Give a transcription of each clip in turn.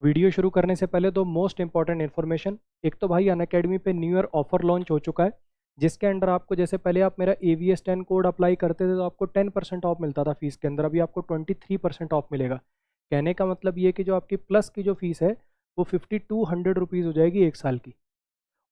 Video शुरू करने से पहले दो मोस्ट इंपॉर्टेंट इन्फॉर्मेशन। एक तो भाई अनअकैडमी पे न्यू ईयर ऑफर लॉन्च हो चुका है, जिसके अंडर आपको जैसे पहले आप मेरा AVS10 कोड अप्लाई करते थे तो आपको 10% ऑफ मिलता था फीस के अंदर, अभी आपको 23% ऑफ मिलेगा। कहने का मतलब ये कि जो आपकी प्लस की जो फीस है वो 5200 रुपीज़ हो जाएगी एक साल की।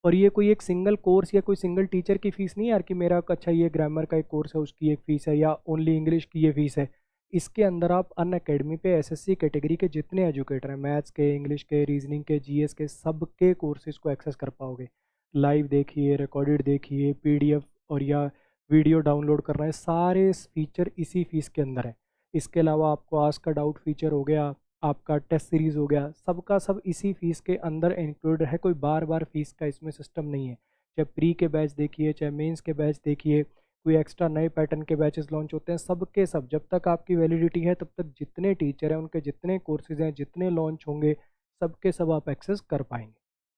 और ये कोई एक सिंगल कोर्स या कोई सिंगल टीचर की फ़ीस नहीं है यार कि मेरा अच्छा ये ग्रामर का एक कोर्स है उसकी एक फ़ीस है या ओनली इंग्लिश की ये फ़ीस है। इसके अंदर आप अन अकेडमी पे SSC कैटेगरी के जितने एजुकेटर हैं, मैथ्स के, इंग्लिश के, रीजनिंग के, GS के, सब के कोर्सेज को एक्सेस कर पाओगे। लाइव देखिए, रिकॉर्डेड देखिए, PDF और या वीडियो डाउनलोड करना है, सारे फीचर इसी फीस के अंदर है। इसके अलावा आपको आस्क का डाउट फीचर हो गया, आपका टेस्ट सीरीज़ हो गया, सबका सब इसी फीस के अंदर इंक्लूडेड है। कोई बार बार फीस का इसमें सिस्टम नहीं है। चाहे प्री के बैच देखिए, चाहे मेंस के बैच देखिए, कोई एक्स्ट्रा नए पैटर्न के बैचेस लॉन्च होते हैं, सब के सब जब तक आपकी वैलिडिटी है तब तक जितने टीचर हैं उनके जितने कोर्सेज हैं जितने लॉन्च होंगे सब के सब आप एक्सेस कर पाएंगे।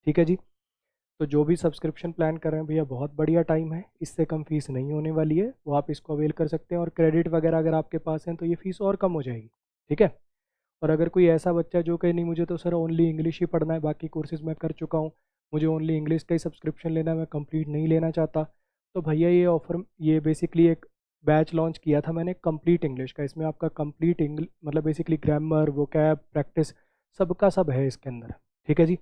ठीक है जी। तो जो भी सब्सक्रिप्शन प्लान कर रहे हैं भैया, बहुत बढ़िया टाइम है, इससे कम फीस नहीं होने वाली है, वो आप इसको अवेल कर सकते हैं। और क्रेडिट वगैरह अगर आपके पास हैं तो ये फीस और कम हो जाएगी। ठीक है। और अगर कोई ऐसा बच्चा जो कहे नहीं मुझे तो सर ओनली इंग्लिश ही पढ़ना है, बाकी कोर्सेज मैं कर चुका हूँ, मुझे ओनली इंग्लिश का ही सब्सक्रिप्शन लेना है, मैं कंप्लीट नहीं लेना चाहता, तो भैया ये ऑफर, ये बेसिकली एक बैच लॉन्च किया था मैंने कंप्लीट इंग्लिश का। इसमें आपका कंप्लीट इंग्लिश मतलब बेसिकली ग्रामर, वोकैब, प्रैक्टिस, सबका सब है इसके अंदर। ठीक है जी।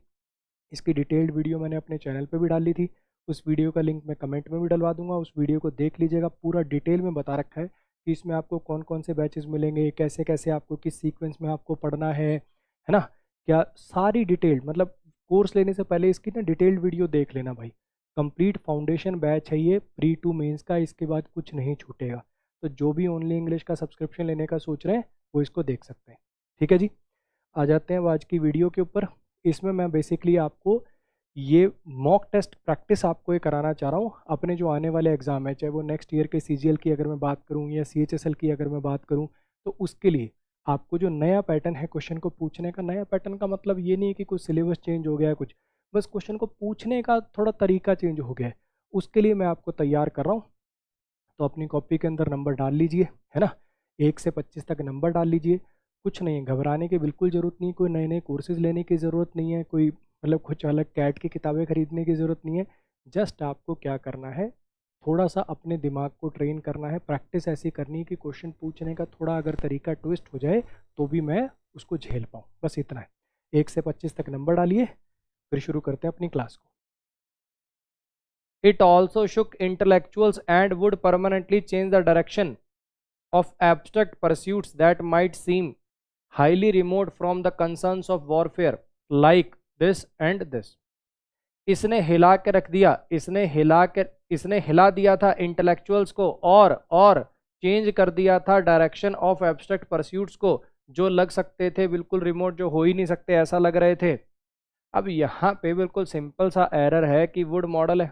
इसकी डिटेल्ड वीडियो मैंने अपने चैनल पे भी डाली थी, उस वीडियो का लिंक मैं कमेंट में भी डलवा दूंगा, उस वीडियो को देख लीजिएगा। पूरा डिटेल में बता रखा है कि इसमें आपको कौन कौन से बैचेस मिलेंगे, कैसे कैसे आपको किस सीक्वेंस में आपको पढ़ना है ना, क्या सारी डिटेल्ड, मतलब कोर्स लेने से पहले इसकी ना डिटेल्ड वीडियो देख लेना भाई। कंप्लीट फाउंडेशन बैच है ये, प्री टू मेंस का, इसके बाद कुछ नहीं छूटेगा। तो जो भी ओनली इंग्लिश का सब्सक्रिप्शन लेने का सोच रहे हैं वो इसको देख सकते हैं। ठीक है जी। आ जाते हैं अब आज की वीडियो के ऊपर। इसमें मैं बेसिकली आपको ये मॉक टेस्ट प्रैक्टिस आपको ये कराना चाह रहा हूँ अपने जो आने वाले एग्ज़ाम है, चाहे वो नेक्स्ट ईयर के CGL की अगर मैं बात करूँ या CHSL की अगर मैं बात करूँ, तो उसके लिए आपको जो नया पैटर्न है क्वेश्चन को पूछने का, नया पैटर्न का मतलब ये नहीं है कि कुछ सिलेबस चेंज हो गया है कुछ, बस क्वेश्चन को पूछने का थोड़ा तरीका चेंज हो गया है, उसके लिए मैं आपको तैयार कर रहा हूँ। तो अपनी कॉपी के अंदर नंबर डाल लीजिए, है ना, 1 से 25 तक नंबर डाल लीजिए। कुछ नहीं है, घबराने की बिल्कुल ज़रूरत नहीं, कोई नए नए कोर्सेज लेने की ज़रूरत नहीं है, कोई मतलब कुछ अलग कैट की किताबें खरीदने की ज़रूरत नहीं है। जस्ट आपको क्या करना है, थोड़ा सा अपने दिमाग को ट्रेन करना है, प्रैक्टिस ऐसी करनी है कि क्वेश्चन पूछने का थोड़ा अगर तरीका ट्विस्ट हो जाए तो भी मैं उसको झेल पाऊँ, बस इतना है। 1 से 25 तक नंबर डालिए, फिर शुरू करते हैं अपनी क्लास को। It also shook intellectuals and would permanently change the direction of abstract pursuits that might seem highly remote from the concerns of warfare, like this and this. इसने हिला के रख दिया, इसने हिला दिया था इंटेलेक्चुअल्स को और चेंज कर दिया था डायरेक्शन ऑफ एब्स्ट्रैक्ट परस्यूट्स को, जो लग सकते थे बिल्कुल रिमोट, जो हो ही नहीं सकते ऐसा लग रहे थे। अब यहाँ पे बिल्कुल सिंपल सा एरर है कि वुड मॉडल है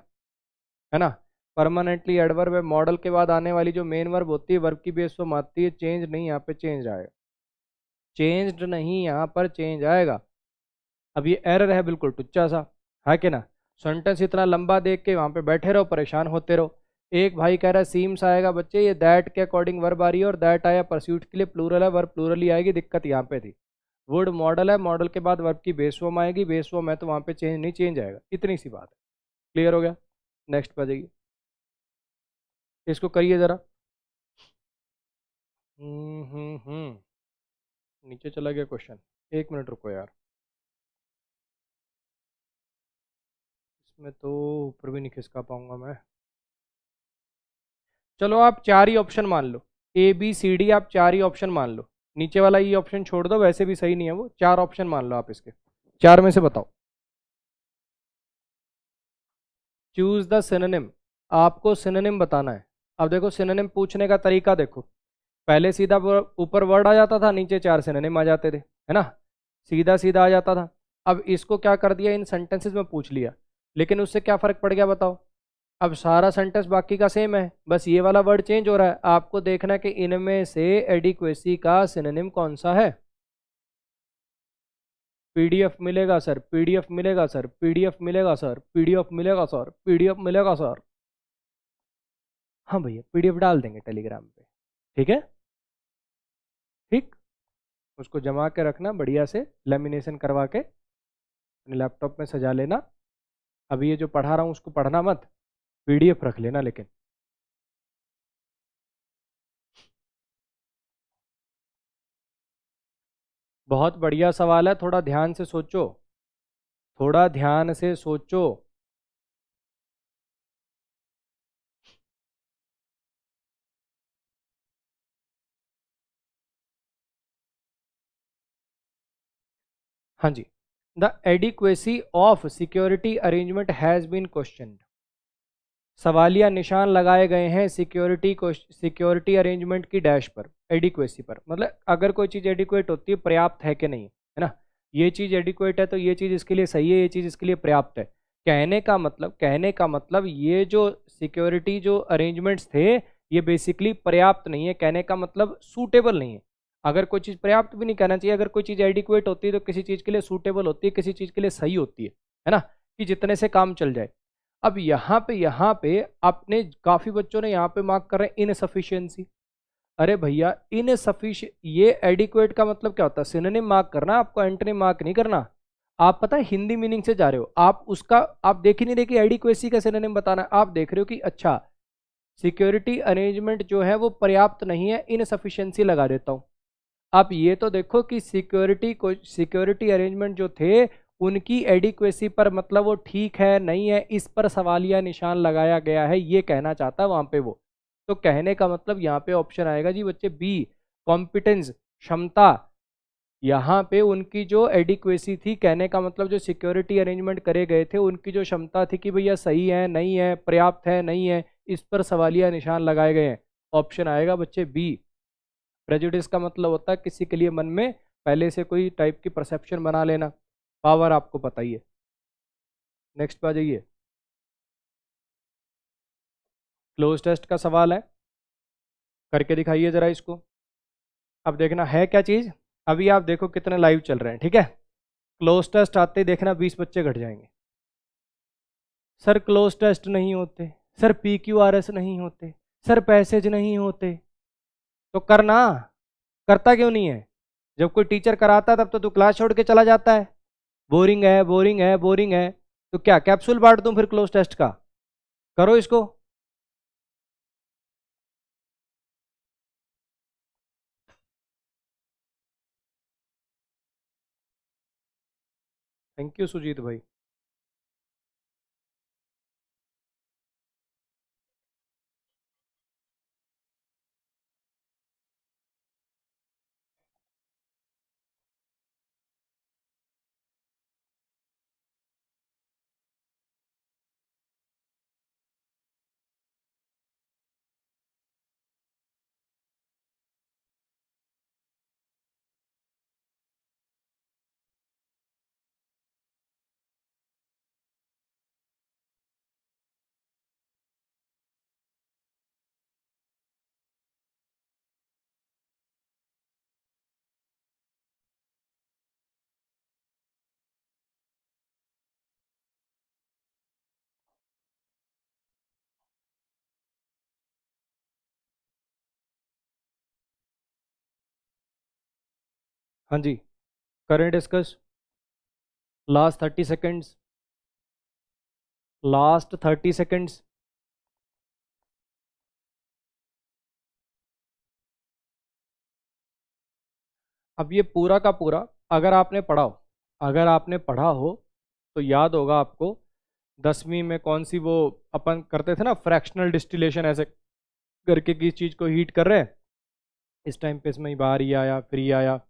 ना, परमानेंटली एडवर्ब है, मॉडल के बाद आने वाली जो मेन वर्ब होती है वर्ब की बेस पर आती है, चेंज नहीं, यहाँ पे चेंज आएगा, चेंज्ड नहीं, यहाँ पर चेंज आएगा। अब ये एरर है बिल्कुल टुच्चा सा, है कि ना। सेंटेंस इतना लंबा देख के वहां पे बैठे रहो, परेशान होते रहो। एक भाई कह रहा है सीम्स आएगा बच्चे, ये दैट के अकॉर्डिंग वर्ब आ रही है और दैट आया परस्यूट के लिए प्लूरल है, वर्ब प्लूरल ही आएगी, दिक्कत यहाँ पे थी। वुड मॉडल है, मॉडल के बाद वर्ब की बेस फॉर्म आएगी, बेस फॉर्म है तो वहां पे चेंज नहीं, चेंज आएगा, इतनी सी बात है। क्लियर हो गया। नेक्स्ट पर जाइए, इसको करिए जरा। नीचे चला गया क्वेश्चन, 1 मिनट रुको यार, इसमें तो ऊपर भी नहीं खिसका पाऊंगा मैं। चलो आप 4 ही ऑप्शन मान लो, ABCD आप 4 ही ऑप्शन मान लो, नीचे वाला ये ऑप्शन छोड़ दो, वैसे भी सही नहीं है वो, 4 ऑप्शन मान लो आप इसके, 4 में से बताओ। चूज द सिनोनिम, आपको सिनोनिम बताना है। अब देखो सिनोनिम पूछने का तरीका देखो, पहले सीधा ऊपर वर्ड आ जाता था, नीचे 4 सिनोनिम आ जाते थे, है ना, सीधा सीधा आ जाता था। अब इसको क्या कर दिया, इन सेंटेंसेस में पूछ लिया, लेकिन उससे क्या फर्क पड़ गया बताओ। अब सारा सेंटेंस बाकी का सेम है, बस ये वाला वर्ड चेंज हो रहा है। आपको देखना है कि इनमें से एडिक्वेसी का सिनोनिम कौन सा है। PDF मिलेगा सर, PDF मिलेगा सर, PDF मिलेगा सर, PDF मिलेगा सर, PDF मिलेगा सर। हाँ भैया PDF डाल देंगे टेलीग्राम पे, ठीक है, ठीक। उसको जमा के रखना बढ़िया से, लेमिनेशन करवा के अपने लैपटॉप में सजा लेना। अभी ये जो पढ़ा रहा हूँ उसको पढ़ना मत, पीडीएफ रख लेना लेकिन। बहुत बढ़िया सवाल है, थोड़ा ध्यान से सोचो, थोड़ा ध्यान से सोचो। हाँ जी, the adequacy of security arrangement has been question. सवालिया निशान लगाए गए हैं सिक्योरिटी अरेंजमेंट की डैश पर, एडिक्वेसी पर, मतलब अगर कोई चीज़ एडिक्वेट होती है, पर्याप्त है कि नहीं, है ना। ये चीज़ एडिक्वेट है तो ये चीज़ इसके लिए सही है, ये चीज़ इसके लिए पर्याप्त है। कहने का मतलब ये जो सिक्योरिटी जो अरेंजमेंट्स थे ये बेसिकली पर्याप्त नहीं है, कहने का मतलब सूटेबल नहीं है। अगर कोई चीज़ पर्याप्त भी नहीं कहना चाहिए, अगर कोई चीज़ एडिक्वेट होती है तो किसी चीज़ के लिए सूटेबल होती है, किसी चीज़ के लिए सही होती है ना, कि जितने से काम चल जाए। अब यहाँ पे आपने काफ़ी बच्चों ने यहाँ पे मार्क कर रहे हैं इनसफिशियंसी। अरे भैया इनसफिशिय, ये एडिक्वेट का मतलब क्या होता है, सिनोनिम मार्क करना, आपको एंटोनिम मार्क नहीं करना। आप पता है हिंदी मीनिंग से जा रहे हो, आप उसका आप देख ही नहीं रहे कि एडिक्वेसी का सिनोनिम बताना है, आप देख रहे हो कि अच्छा सिक्योरिटी अरेंजमेंट जो है वो पर्याप्त नहीं है, इनसफिशियंसी लगा देता हूँ। आप ये तो देखो कि सिक्योरिटी अरेंजमेंट जो थे उनकी एडिक्वेसी पर मतलब वो ठीक है नहीं है, इस पर सवालिया निशान लगाया गया है, ये कहना चाहता है वहां पे वो। तो कहने का मतलब यहाँ पे ऑप्शन आएगा जी बच्चे बी, कॉम्पिटेंस, क्षमता। यहाँ पे उनकी जो एडिक्वेसी थी, कहने का मतलब जो सिक्योरिटी अरेंजमेंट करे गए थे उनकी जो क्षमता थी कि भैया सही है नहीं है, पर्याप्त है नहीं है, इस पर सवालिया निशान लगाए गए हैं। ऑप्शन आएगा बच्चे बी। प्रेजुडिस का मतलब होता है किसी के लिए मन में पहले से कोई टाइप की परसेप्शन बना लेना, पावर आपको पता ही है। नेक्स्ट पे आ जाइए, क्लोज टेस्ट का सवाल है, करके दिखाइए जरा इसको। अब देखना है क्या चीज़, अभी आप देखो कितने लाइव चल रहे हैं, ठीक है। क्लोज टेस्ट आते ही देखना 20 बच्चे घट जाएंगे। सर क्लोज टेस्ट नहीं होते, सर PQRS नहीं होते, सर पैसेज नहीं होते, तो करना, करता क्यों नहीं है। जब कोई टीचर कराता है तब तो तू क्लास छोड़ के चला जाता है, बोरिंग है बोरिंग है बोरिंग है। तो क्या कैप्सूल बांट दूं फिर क्लोज टेस्ट का, करो इसको। थैंक यू सुजीत भाई। हाँ जी, करें discuss. Last 30 seconds, last 30 seconds. अब ये पूरा का पूरा अगर आपने पढ़ा हो, अगर आपने पढ़ा हो तो याद होगा आपको, 10वीं में कौन सी वो अपन करते थे ना, फ्रैक्शनल डिस्टिलेशन, ऐसे करके किस चीज़ को हीट कर रहे हैं, इस टाइम पे इसमें ही बाहर ही आया फिर ही आया,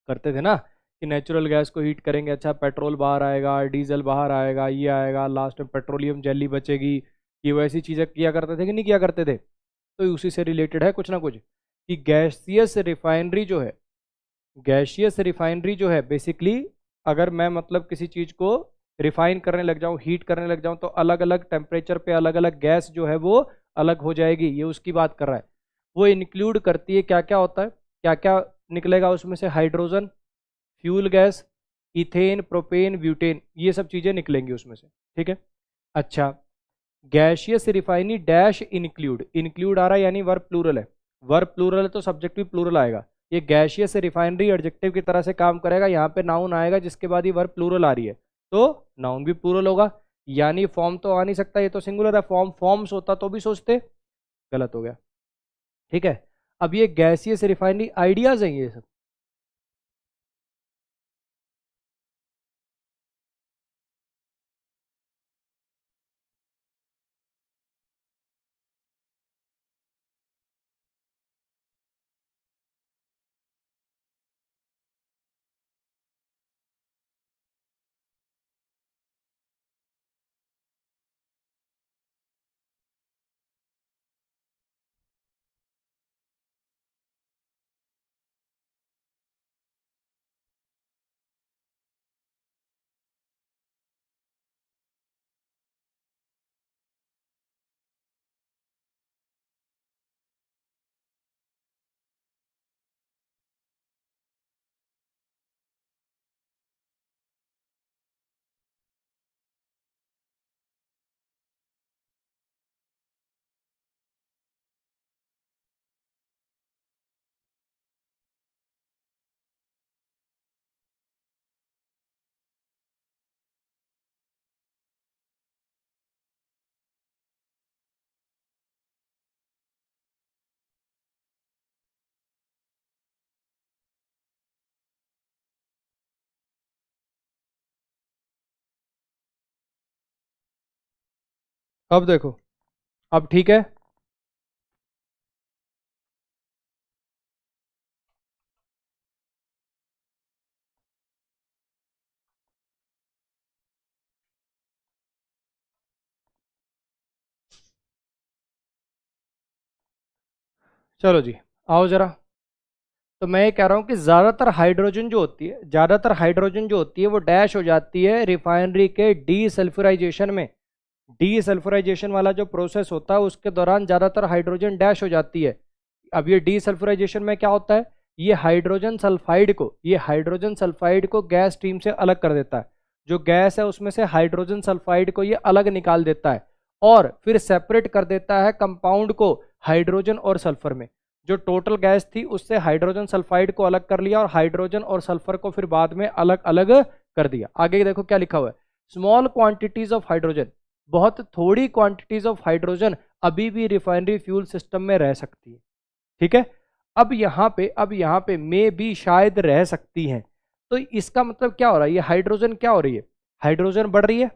करते थे ना कि नेचुरल गैस को हीट करेंगे, अच्छा पेट्रोल बाहर आएगा, डीजल बाहर आएगा, ये आएगा, लास्ट में पेट्रोलियम जेली बचेगी। ये वैसी चीज़ें किया करते थे कि नहीं किया करते थे, तो उसी से रिलेटेड है कुछ ना कुछ, कि गैसियस रिफाइनरी जो है, गैसियस रिफाइनरी जो है बेसिकली, अगर मैं मतलब किसी चीज़ को रिफाइन करने लग जाऊं, हीट करने लग जाऊं, तो अलग अलग टेम्परेचर पे अलग अलग गैस जो है वो अलग हो जाएगी, ये उसकी बात कर रहा है। वो इंक्लूड करती है क्या क्या होता है, क्या क्या निकलेगा उसमें से, hydrogen, fuel gas, ethane, propane, butane, ये सब चीज़ें निकलेंगी उसमें से, ठीक है। अच्छा, gaseous refinery dash include, include आ रहा है यानी वर्ब प्लूरल है, वर्ब प्लूरल है तो सब्जेक्ट भी प्लूरल आएगा, ये गैसियस रिफाइनरी एडजेक्टिव की तरह से काम करेगा। यहाँ पे नाउन आएगा जिसके बाद ये वर्ब प्लूरल आ रही है तो नाउन भी प्लूरल होगा। यानी फॉर्म तो आ नहीं सकता, ये तो सिंगुलर है। फॉर्म्स होता तो भी सोचते, गलत हो गया। ठीक है, अब ये गैसियस रिफाइनरी आइडियाज हैं ये सब। अब देखो, अब ठीक है। चलो जी, आओ जरा। तो मैं ये कह रहा हूँ कि ज़्यादातर हाइड्रोजन जो होती है वो डैश हो जाती है रिफाइनरी के डीसल्फ्यूराइजेशन में। डीसल्फ्यूराइजेशन वाला जो प्रोसेस होता है उसके दौरान ज़्यादातर हाइड्रोजन डैश हो जाती है। अब ये डीसल्फ्यूराइजेशन में क्या होता है, ये हाइड्रोजन सल्फाइड को गैस स्ट्रीम से अलग कर देता है। जो गैस है उसमें से हाइड्रोजन सल्फाइड को ये अलग निकाल देता है और फिर सेपरेट कर देता है कंपाउंड को हाइड्रोजन और सल्फर में। जो टोटल गैस थी उससे हाइड्रोजन सल्फाइड को अलग कर लिया और हाइड्रोजन और सल्फर को फिर बाद में अलग अलग कर दिया। आगे देखो क्या लिखा हुआ है, स्मॉल क्वांटिटीज ऑफ हाइड्रोजन, बहुत थोड़ी क्वांटिटीज ऑफ हाइड्रोजन अभी भी रिफाइनरी फ्यूल सिस्टम में रह सकती है। ठीक है, अब यहाँ पे मे भी शायद रह सकती हैं। तो इसका मतलब क्या हो रहा है, ये हाइड्रोजन क्या हो रही है, हाइड्रोजन बढ़ रही है।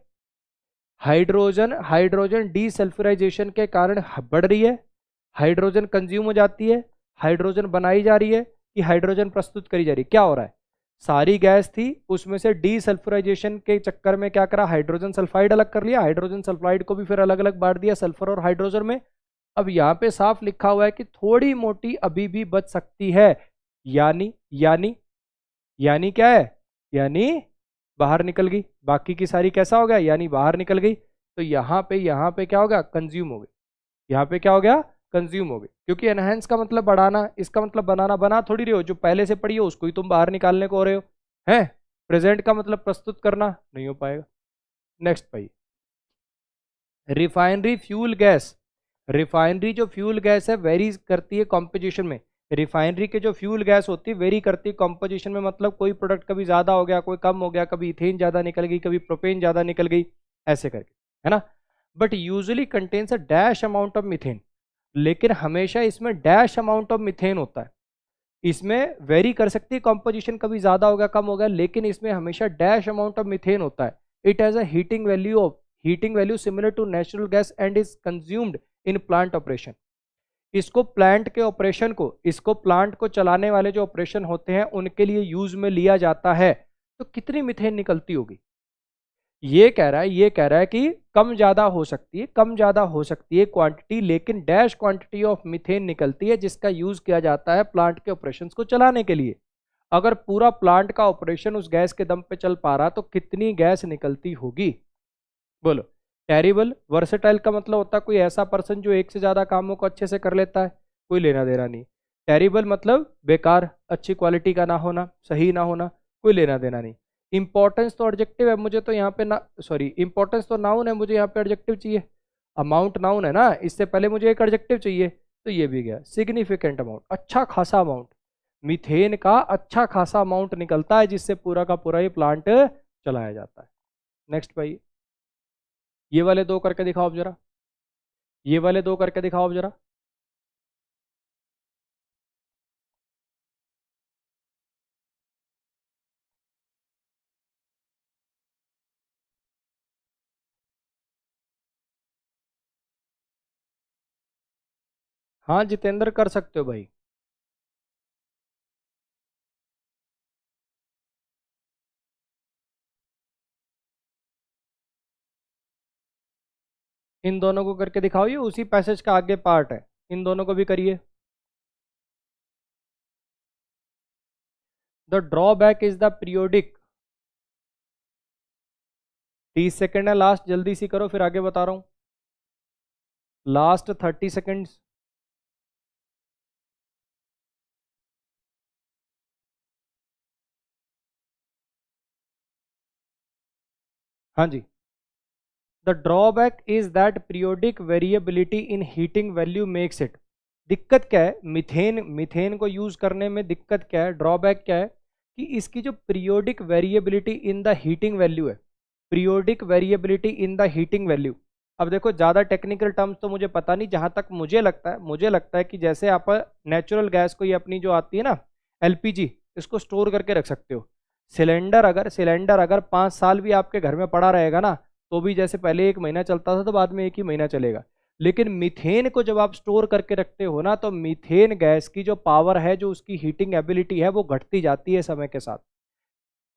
हाइड्रोजन डीसल्फ्यूराइजेशन के कारण बढ़ रही है। हाइड्रोजन कंज्यूम हो जाती है, हाइड्रोजन बनाई जा रही है कि हाइड्रोजन प्रस्तुत करी जा रही है, क्या हो रहा है। सारी गैस थी उसमें से डीसल्फ्यूराइजेशन के चक्कर में क्या करा, हाइड्रोजन सल्फाइड अलग कर लिया, हाइड्रोजन सल्फाइड को भी फिर अलग अलग बांट दिया सल्फर और हाइड्रोजन में। अब यहाँ पे साफ लिखा हुआ है कि थोड़ी मोटी अभी भी बच सकती है। यानी यानी यानी क्या है, यानी बाहर निकल गई। बाकी की सारी कैसा हो गया, यानी बाहर निकल गई। तो यहाँ पे क्या हो गया, कंज्यूम हो गई। यहाँ पे क्या हो गया, कंज्यूम हो गई। क्योंकि एनहेंस का मतलब बढ़ाना, इसका मतलब बनाना। बना थोड़ी रहे हो, जो पहले से पड़ी हो उसको ही तुम बाहर निकालने को हो रहे हो। हैं, प्रेजेंट का मतलब प्रस्तुत करना नहीं हो पाएगा। नेक्स्ट भाई, रिफाइनरी फ्यूल गैस। रिफाइनरी जो फ्यूल गैस है वेरी करती है कॉम्पोजिशन में। रिफाइनरी के जो फ्यूल गैस होती है वेरी करती है कॉम्पोजिशन में, मतलब कोई प्रोडक्ट कभी ज़्यादा हो गया, कोई कम हो गया, कभी इथेन ज़्यादा निकल गई, कभी प्रोपेन ज़्यादा निकल गई, ऐसे करके, है ना। But usually contains a dash amount of methane, लेकिन हमेशा इसमें डैश अमाउंट ऑफ मिथेन होता है। इसमें वेरी कर सकती है कॉम्पोजिशन, कभी ज़्यादा हो गया कम हो गया, लेकिन इसमें हमेशा डैश अमाउंट ऑफ मिथेन होता है। It has a heating value similar to natural gas and is consumed in plant operation. इसको प्लांट को चलाने वाले जो ऑपरेशन होते हैं उनके लिए यूज में लिया जाता है। तो कितनी मिथेन निकलती होगी, ये कह रहा है कि कम ज्यादा हो सकती है क्वांटिटी, लेकिन डैश क्वांटिटी ऑफ मिथेन निकलती है जिसका यूज किया जाता है प्लांट के ऑपरेशंस को चलाने के लिए। अगर पूरा प्लांट का ऑपरेशन उस गैस के दम पे चल पा रहा तो कितनी गैस निकलती होगी, बोलो। टेरिबल वर्सेटाइल का मतलब होता है कोई ऐसा पर्सन जो एक से ज्यादा कामों को अच्छे से कर लेता है, कोई लेना देना नहीं। टेरिबल मतलब बेकार, अच्छी क्वालिटी का ना होना, सही ना होना, कोई लेना देना नहीं। इंपॉर्टेंस तो एडजेक्टिव है, मुझे तो यहाँ पे ना, सॉरी, इंपॉर्टेंस तो नाउन है, मुझे यहाँ पे एडजेक्टिव चाहिए। अमाउंट नाउन है ना, इससे पहले मुझे एक एडजेक्टिव चाहिए, तो ये भी गया। सिग्निफिकेंट अमाउंट, अच्छा खासा अमाउंट। मीथेन का अच्छा खासा अमाउंट निकलता है जिससे पूरा का पूरा ये प्लांट चलाया जाता है। नेक्स्ट भाई, ये वाले दो करके दिखाओ अब जरा, ये वाले दो करके दिखाओ अब जरा। हाँ जितेंद्र कर सकते हो भाई। इन दोनों को करके दिखाओ, ये उसी पैसेज का आगे पार्ट है, इन दोनों को भी करिए। The drawback is the periodic. 30 second है लास्ट, जल्दी सी करो फिर आगे बता रहा हूँ। Last 30 seconds. हाँ जी। The drawback is that periodic variability in heating value makes it. दिक्कत क्या है मीथेन, मीथेन को यूज करने में दिक्कत क्या है, ड्रॉबैक क्या है, कि इसकी जो periodic variability in the heating value है, periodic variability in the heating value. अब देखो ज़्यादा टेक्निकल टर्म्स तो मुझे पता नहीं, जहां तक मुझे लगता है कि जैसे आप नेचुरल गैस को, ये अपनी जो आती है ना एलपीजी, इसको स्टोर करके रख सकते हो। सिलेंडर अगर 5 साल भी आपके घर में पड़ा रहेगा ना, तो भी जैसे पहले 1 महीना चलता था तो बाद में 1 ही महीना चलेगा। लेकिन मीथेन को जब आप स्टोर करके रखते हो ना, तो मीथेन गैस की जो पावर है, जो उसकी हीटिंग एबिलिटी है, वो घटती जाती है समय के साथ।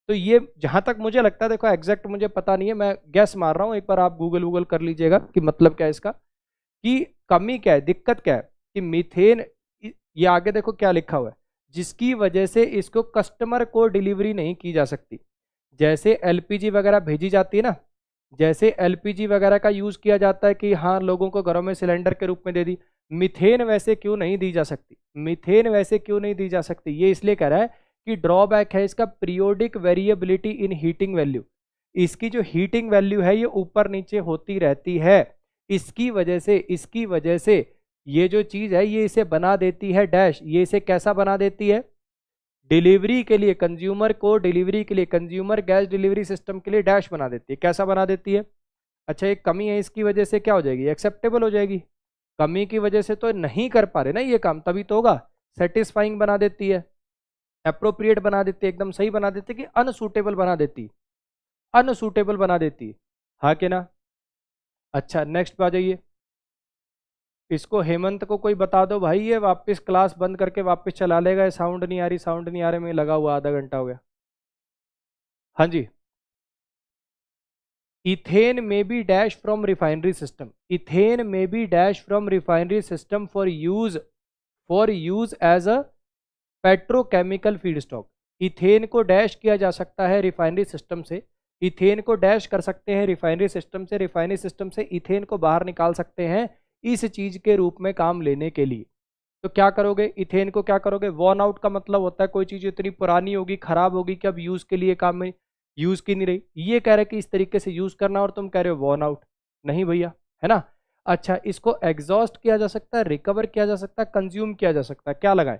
तो ये जहां तक मुझे लगता है, देखो एग्जैक्ट मुझे पता नहीं है, मैं गैस मार रहा हूँ, एक बार आप गूगल गूगल कर लीजिएगा कि मतलब क्या है इसका, कि कमी क्या है, दिक्कत क्या है, कि मीथेन, ये आगे देखो क्या लिखा हुआ है, जिसकी वजह से इसको कस्टमर को डिलीवरी नहीं की जा सकती। जैसे एलपीजी वगैरह भेजी जाती है ना, जैसे एलपीजी वगैरह का यूज किया जाता है कि हाँ लोगों को घरों में सिलेंडर के रूप में दे दी, मीथेन वैसे क्यों नहीं दी जा सकती, मीथेन वैसे क्यों नहीं दी जा सकती, ये इसलिए कह रहा है कि ड्रॉबैक है इसका periodic variability in heating value. इसकी जो हीटिंग वैल्यू है ये ऊपर नीचे होती रहती है, इसकी वजह से ये जो चीज है ये इसे बना देती है डैश, ये इसे कैसा बना देती है, डिलीवरी के लिए, कंज्यूमर को डिलीवरी के लिए, कंज्यूमर गैस डिलीवरी सिस्टम के लिए डैश बना देती है। कैसा बना देती है, अच्छा एक कमी है, इसकी वजह से क्या हो जाएगी, एक्सेप्टेबल हो जाएगी। कमी की वजह से तो नहीं कर पा रहे ना ये काम, तभी तो होगा। सेटिस्फाइंग बना देती है, अप्रोप्रिएट बना देती है, एकदम सही बना देती है, कि अनसूटेबल बना देती, अनसूटेबल बना देती, हाँ कि ना। अच्छा नेक्स्ट पे आ जाइए। इसको हेमंत को कोई बता दो भाई, ये वापस क्लास बंद करके वापस चला लेगा, साउंड नहीं आ रही, साउंड नहीं आ रही, मैं लगा हुआ आधा घंटा हो गया। हाँ जी। Ethane may be dash from refinery system, ethane may be dash from refinery system for use as a petrochemical feedstock. Ethane को डैश किया जा सकता है रिफाइनरी सिस्टम से, इथेन को डैश कर सकते हैं रिफाइनरी सिस्टम से, रिफाइनरी सिस्टम से इथेन को बाहर निकाल सकते हैं इस चीज के रूप में काम लेने के लिए। तो क्या करोगे, इथेन को क्या करोगे, वॉर्न आउट का मतलब होता है कोई चीज इतनी पुरानी होगी, खराब होगी कि अब यूज के लिए काम में यूज की नहीं रही, ये कह रहे कि इस तरीके से यूज करना, और तुम कह रहे हो वॉर्न आउट, नहीं भैया, है ना। अच्छा इसको एग्जॉस्ट किया जा सकता है, रिकवर किया जा सकता है, कंज्यूम किया जा सकता है, क्या लगाए,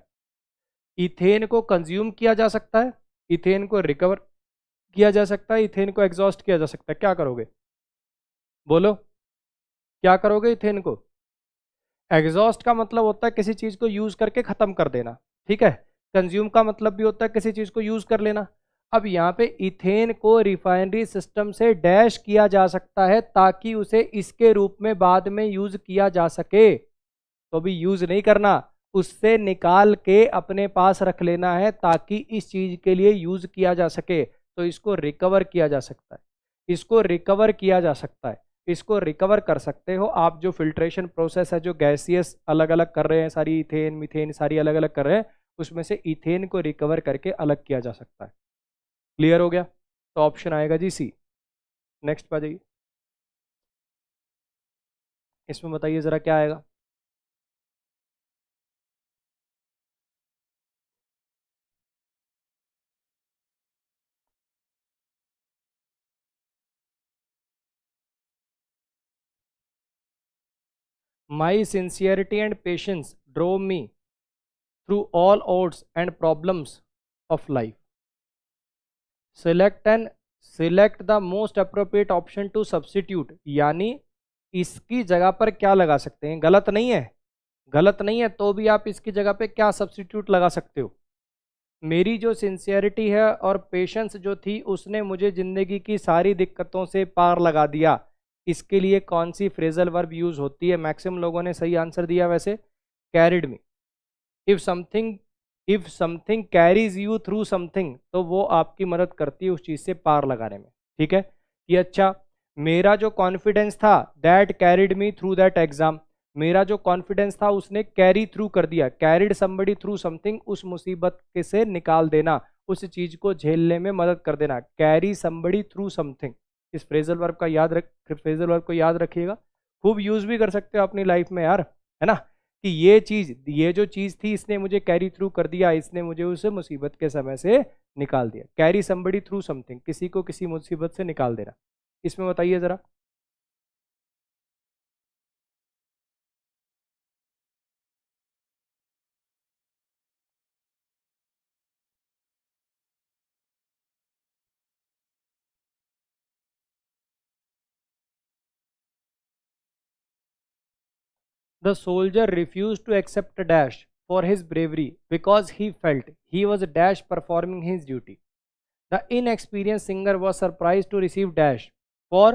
इथेन को कंज्यूम किया जा सकता है, इथेन को रिकवर किया जा सकता है, इथेन को एग्जॉस्ट किया जा सकता है, क्या करोगे, बोलो क्या करोगे इथेन को। एग्जॉस्ट का मतलब होता है किसी चीज को यूज करके खत्म कर देना, ठीक है। कंज्यूम का मतलब भी होता है किसी चीज को यूज कर लेना। अब यहाँ पे इथेन को रिफाइनरी सिस्टम से डैश किया जा सकता है ताकि उसे इसके रूप में बाद में यूज किया जा सके, तो भी यूज नहीं करना, उससे निकाल के अपने पास रख लेना है ताकि इस चीज के लिए यूज किया जा सके। तो इसको रिकवर किया जा सकता है, इसको रिकवर किया जा सकता है, इसको रिकवर कर सकते हो आप। जो फिल्ट्रेशन प्रोसेस है, जो गैसियस अलग अलग कर रहे हैं, सारी इथेन मीथेन सारी अलग अलग कर रहे हैं, उसमें से इथेन को रिकवर करके अलग किया जा सकता है। क्लियर हो गया, तो ऑप्शन आएगा जी सी। नेक्स्ट पे जाइए, इसमें बताइए जरा क्या आएगा। My sincerity and patience drove me through all odds and problems of life, select the most appropriate option to substitute, यानी इसकी जगह पर क्या लगा सकते हैं, गलत नहीं है, गलत नहीं है तो भी आप इसकी जगह पे क्या सब्स्टिट्यूट लगा सकते हो। मेरी जो सिंसियरिटी है और पेशेंस जो थी उसने मुझे ज़िंदगी की सारी दिक्कतों से पार लगा दिया। इसके लिए कौन सी फ्रेजल वर्ब यूज़ होती है? मैक्सिमम लोगों ने सही आंसर दिया वैसे, carried me. If something carries you through something, तो वो आपकी मदद करती है उस चीज़ से पार लगाने में। ठीक है कि अच्छा, मेरा जो कॉन्फिडेंस था that carried me through that exam, मेरा जो कॉन्फिडेंस था उसने कैरी थ्रू कर दिया, कैरिड समबडी थ्रू समथिंग, उस मुसीबत के से निकाल देना, उस चीज को झेलने में मदद कर देना, कैरी समबडी थ्रू समथिंग। इस फ्रेजल वर्ब को याद रखिएगा, खूब यूज भी कर सकते हो अपनी लाइफ में यार, है ना, कि ये जो चीज थी इसने मुझे कैरी थ्रू कर दिया, इसने मुझे उस मुसीबत के समय से निकाल दिया। कैरी समबडी थ्रू समथिंग, किसी को किसी मुसीबत से निकाल देना। इसमें बताइए जरा। The soldier refused to accept a dash for his bravery because he felt he was a dash performing his duty. The inexperienced singer was surprised to receive dash for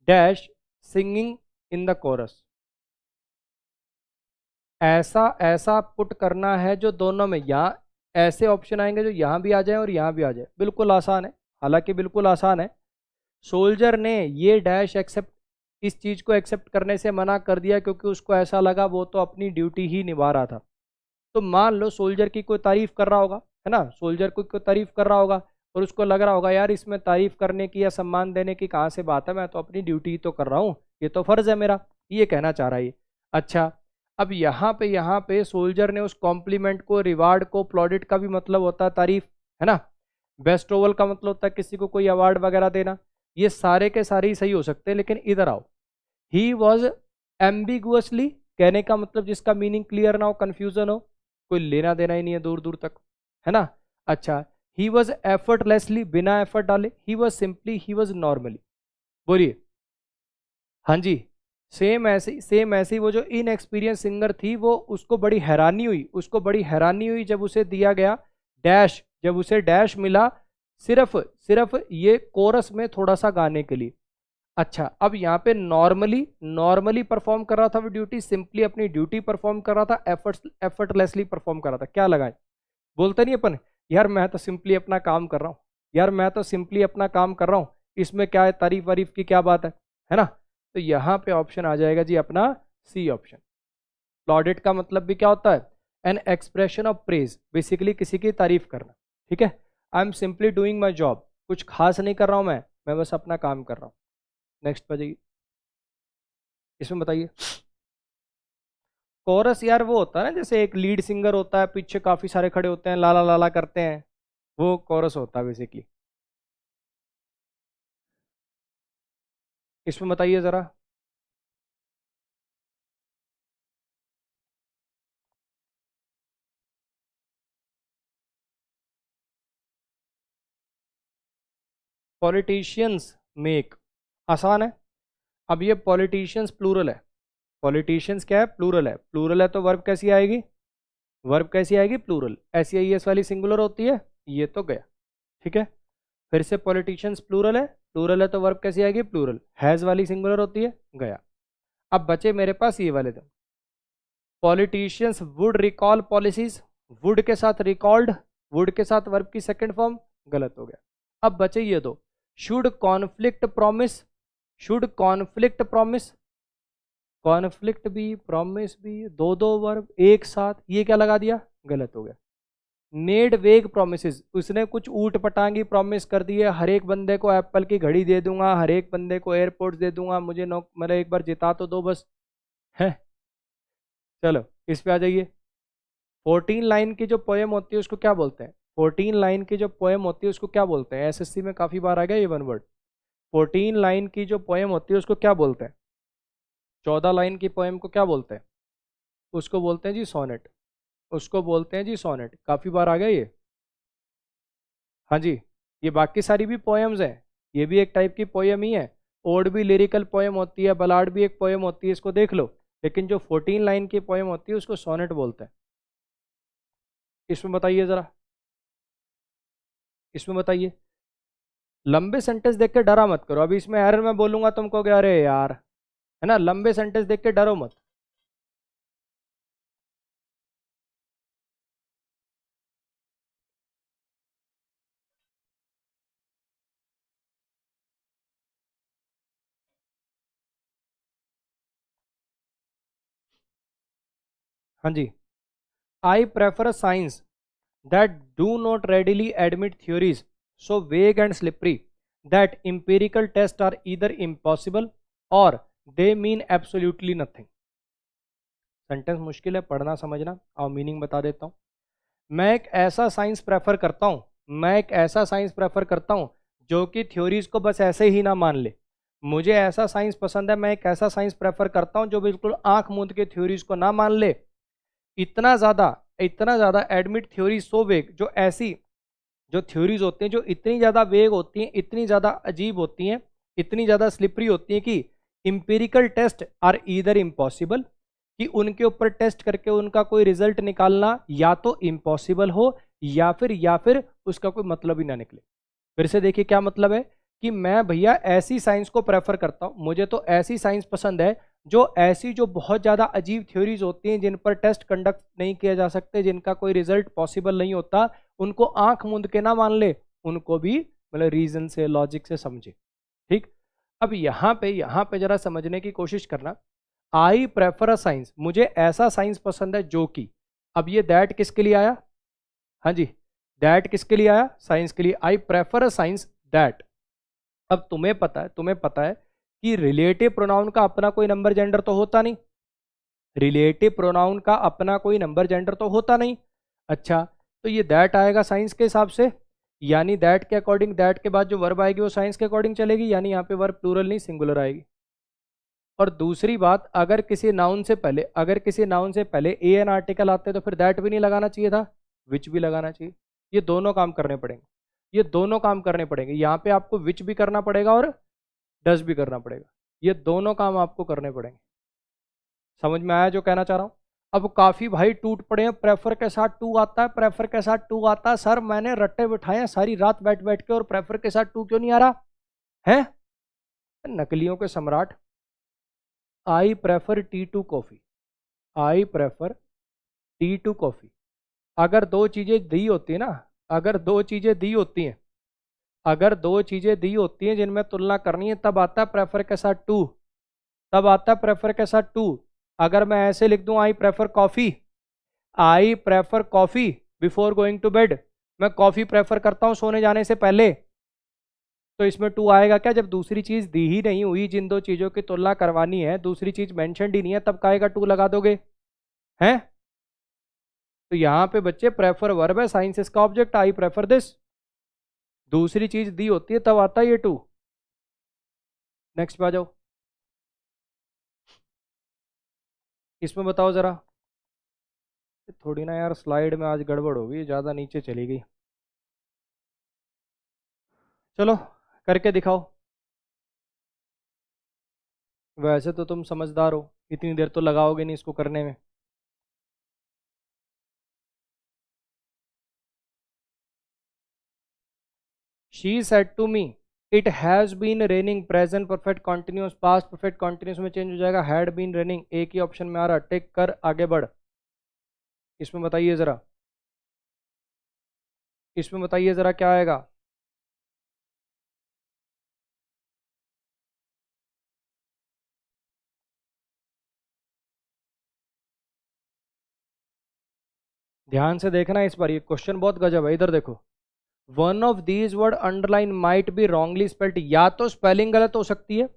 dash singing in the chorus. ऐसा ऐसा put करना है जो दोनों में, यहाँ ऐसे option आएंगे जो यहाँ भी आ जाए और यहाँ भी आ जाए, बिल्कुल आसान है, हालांकि बिल्कुल आसान है। सोल्जर ने ये डैश एक्सेप्ट, इस चीज़ को एक्सेप्ट करने से मना कर दिया क्योंकि उसको ऐसा लगा वो तो अपनी ड्यूटी ही निभा रहा था। तो मान लो सोल्जर की कोई तारीफ कर रहा होगा, है ना, सोल्जर को कोई तारीफ कर रहा होगा और उसको लग रहा होगा यार इसमें तारीफ करने की या सम्मान देने की कहाँ से बात है, मैं तो अपनी ड्यूटी ही तो कर रहा हूँ, ये तो फर्ज है मेरा, ये कहना चाह रहा है ये। अच्छा, अब यहाँ पे सोल्जर ने उस कॉम्प्लीमेंट को, रिवार्ड को, प्लॉडिट का भी मतलब होता है तारीफ, है ना, बेस्टोवल का मतलब होता है किसी को कोई अवार्ड वगैरह देना, ये सारे के सारे ही सही हो सकते हैं। लेकिन इधर आओ, ही वॉज एम्बिगुअसली, कहने का मतलब जिसका मीनिंग क्लियर ना हो, कंफ्यूजन हो, कोई लेना देना ही नहीं है दूर दूर तक, है ना। अच्छा, ही वॉज एफर्टलेसली, बिना एफर्ट डाले, he was simply, he was normally, बोलिए। हाँ जी, सेम ऐसे ही वो जो इनएक्सपीरियंस सिंगर थी वो, उसको बड़ी हैरानी हुई जब उसे दिया गया डैश, जब उसे डैश मिला सिर्फ सिर्फ ये कोरस में थोड़ा सा गाने के लिए। अच्छा, अब यहाँ पे नॉर्मली परफॉर्म कर रहा था वो ड्यूटी, सिंपली अपनी ड्यूटी परफॉर्म कर रहा था, एफर्टलेसली परफॉर्म कर रहा था, क्या लगाए, बोलते नहीं अपन यार मैं तो सिंपली अपना काम कर रहा हूँ, यार मैं तो सिंपली अपना काम कर रहा हूँ, इसमें क्या है, तारीफ वारीफ की क्या बात है ना। तो यहाँ पे ऑप्शन आ जाएगा जी अपना सी ऑप्शन। प्लॉडेट का मतलब भी क्या होता है, an expression of praise, basically किसी की तारीफ करना। ठीक है, I am simply doing my job, कुछ खास नहीं कर रहा हूँ मैं बस अपना काम कर रहा हूँ। नेक्स्ट पे जाइए, इसमें बताइए। कोरस यार वो होता है ना, जैसे एक लीड सिंगर होता है, पीछे काफी सारे खड़े होते हैं, लाला लाला करते हैं, वो कोरस होता है बेसिकली। इसमें बताइए जरा। पॉलिटिशियंस मेक, आसान है। अब ये पॉलिटिशियंस प्लूरल है, पॉलिटिशियंस क्या है, प्लूरल है, प्लूरल है तो वर्ब कैसी आएगी, वर्ब कैसी आएगी, प्लूरल, एस आई एस वाली सिंगुलर होती है, ये तो गया। ठीक है, फिर से पॉलिटिशियंस प्लूरल है तो वर्ब कैसी आएगी, प्लूरल, हैज वाली सिंगुलर होती है, गया। अब बचे मेरे पास ये वाले दो, politicians would recall policies, would के साथ रिकॉल्ड, वुड के साथ वर्ब की सेकंड फॉर्म, गलत हो गया। अब बचे ये दो, should conflict promise, should conflict promise, conflict भी प्रॉमिस भी, दो दो वर्ब एक साथ, ये क्या लगा दिया, गलत हो गया। मेड वेग प्रोमिस, उसने कुछ ऊट पटांगी प्रॉमिस कर दिए, हर एक बंदे को एप्पल की घड़ी दे दूंगा, हर एक बंदे को एयरपोर्ट दे दूंगा, मुझे मतलब एक बार जिता तो दो बस, है। चलो इस पे आ जाइए। 14 लाइन की जो पोएम होती है उसको क्या बोलते हैं, 14 लाइन की जो पोएम होती है उसको क्या बोलते हैं, एसएससी में काफी बार आ गया ये वन वर्ड। 14 लाइन की जो पोएम होती है उसको क्या बोलते हैं, 14 लाइन की पोएम को क्या बोलते हैं, उसको बोलते हैं जी सोनेट। उसको बोलते हैं जी सोनेट। काफी बार आ गया ये। हाँ जी, ये बाकी सारी भी पोएम्स हैं, ये भी एक टाइप की पोएम ही है। ओड भी लिरिकल पोएम होती है, बलाड भी एक पोएम होती है, इसको देख लो। लेकिन जो 14 लाइन की पोएम होती है उसको सोनेट बोलते हैं। इसमें बताइए जरा, इसमें बताइए। लंबे सेंटेंस देख के डरा मत करो, अभी इसमें एरर मैं बोलूंगा तुम कहोगे अरे यार, है ना। लंबे सेंटेंस देख के डरो मत। हाँ जी। I prefer science that do not readily admit theories so vague and slippery that empirical tests are either impossible or they mean absolutely nothing। Sentence मुश्किल है पढ़ना समझना, और मीनिंग बता देता हूँ। मैं एक ऐसा साइंस प्रेफर करता हूँ, मैं एक ऐसा साइंस प्रेफर करता हूँ जो कि थ्योरीज को बस ऐसे ही ना मान ले। मुझे ऐसा साइंस पसंद है, मैं एक ऐसा साइंस प्रेफर करता हूँ जो बिल्कुल आंख मूंद के थ्योरीज को ना मान ले। इतना ज़्यादा एडमिट थ्योरी सो वेग, जो ऐसी जो थ्योरीज होती हैं जो इतनी ज़्यादा वेग होती हैं, इतनी ज़्यादा अजीब होती हैं, इतनी ज़्यादा स्लिपरी होती हैं कि empirical test are either impossible, कि उनके ऊपर टेस्ट करके उनका कोई रिजल्ट निकालना या तो इम्पॉसिबल हो या फिर उसका कोई मतलब ही ना निकले। फिर से देखिए क्या मतलब है कि मैं भैया ऐसी साइंस को प्रेफर करता हूँ, मुझे तो ऐसी साइंस पसंद है जो बहुत ज़्यादा अजीब थ्योरीज होती हैं, जिन पर टेस्ट कंडक्ट नहीं किया जा सकते, जिनका कोई रिजल्ट पॉसिबल नहीं होता, उनको आंख मूंद के ना मान ले, उनको भी मतलब रीजन से लॉजिक से समझे। ठीक। अब यहाँ पे जरा समझने की कोशिश करना। आई प्रेफर अ साइंस, मुझे ऐसा साइंस पसंद है जो कि, अब ये दैट किसके लिए आया? हाँ जी, दैट किसके लिए आया? साइंस के लिए। I prefer a science that. अब तुम्हें पता है कि रिलेटिव प्रोनाउन का अपना कोई नंबर जेंडर तो होता नहीं, रिलेटिव प्रोनाउन का अपना कोई नंबर जेंडर तो होता नहीं। अच्छा, तो ये दैट आएगा साइंस के हिसाब से, यानी दैट के अकॉर्डिंग, दैट के बाद जो वर्ब आएगी वो साइंस के अकॉर्डिंग चलेगी, यानी यहाँ पे वर्ब प्लूरल नहीं सिंगुलर आएगी। और दूसरी बात, अगर किसी नाउन से पहले ए एन आर्टिकल आते तो फिर दैट भी नहीं लगाना चाहिए था, विच भी लगाना चाहिए। ये दोनों काम करने पड़ेंगे, ये दोनों काम करने पड़ेंगे। यहाँ पे आपको विच भी करना पड़ेगा और डज भी करना पड़ेगा, ये दोनों काम आपको करने पड़ेंगे। समझ में आया जो कहना चाह रहा हूँ? अब काफी भाई टूट पड़े हैं, प्रेफर के साथ टू आता है, प्रेफर के साथ टू आता है। सर मैंने रट्टे बिठाए हैं सारी रात बैठ बैठ के, और प्रेफर के साथ टू क्यों नहीं आ रहा है? नकलियों के सम्राट। I prefer tea to coffee, I prefer tea to coffee. अगर दो चीजें दी होती है ना, अगर दो चीजें दी होती हैं, अगर दो चीजें दी होती हैं जिनमें तुलना करनी है, तब आता है प्रेफर के साथ टू, तब आता है प्रेफर के साथ टू। अगर मैं ऐसे लिख दूं I prefer coffee, I prefer coffee before going to bed, मैं कॉफी प्रेफर करता हूं सोने जाने से पहले, तो इसमें टू आएगा क्या? जब दूसरी चीज दी ही नहीं हुई, जिन दो चीजों की तुलना करवानी है, दूसरी चीज मेंशन ही नहीं है, तब काएगा टू लगा दोगे हैं? तो यहाँ पे बच्चे प्रेफर वर्ब है, साइंस इसका ऑब्जेक्ट, आई प्रेफर दिस। दूसरी चीज दी होती है तब आता है ये टू। नेक्स्ट पे आ जाओ, इसमें बताओ जरा। थोड़ी ना यार स्लाइड में आज गड़बड़ होगी, ज़्यादा नीचे चली गई। चलो करके दिखाओ। वैसे तो तुम समझदार हो, इतनी देर तो लगाओगे नहीं इसको करने में। She said to me it has been raining, present perfect continuous, past perfect continuous में चेंज हो जाएगा, हैड बीन रेनिंग एक ही ऑप्शन में आ रहा, टेक कर आगे बढ़। इसमें बताइए ज़रा, इसमें बताइए ज़रा क्या आएगा? ध्यान से देखना इस बार, ये क्वेश्चन बहुत गजब है, इधर देखो। One of these word underline might be wrongly spelled, या तो स्पेलिंग गलत हो सकती है,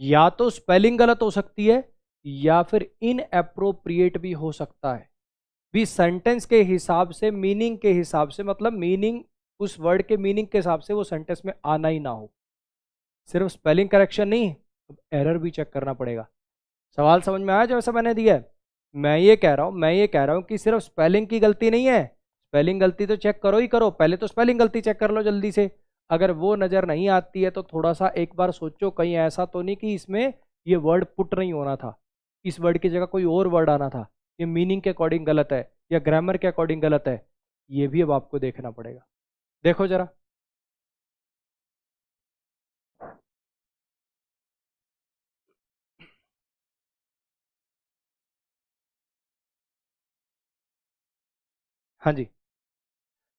या तो स्पेलिंग गलत हो सकती है, या फिर इनअप्रोप्रिएट भी हो सकता है। भी सेंटेंस के हिसाब से, मीनिंग के हिसाब से, मतलब मीनिंग, उस वर्ड के मीनिंग के हिसाब से वो सेंटेंस में आना ही ना हो। सिर्फ स्पेलिंग करेक्शन नहीं, एरर भी चेक करना पड़ेगा। सवाल समझ में आया जो ऐसा मैंने दिया है? मैं ये कह रहा हूँ कि सिर्फ स्पेलिंग की गलती नहीं है। स्पेलिंग गलती तो चेक करो ही करो, पहले तो स्पेलिंग गलती चेक कर लो जल्दी से। अगर वो नज़र नहीं आती है तो थोड़ा सा एक बार सोचो, कहीं ऐसा तो नहीं कि इसमें ये वर्ड पुट नहीं होना था, इस वर्ड की जगह कोई और वर्ड आना था, ये मीनिंग के अकॉर्डिंग गलत है या ग्रामर के अकॉर्डिंग गलत है, ये भी अब आपको देखना पड़ेगा। देखो जरा। हाँ जी।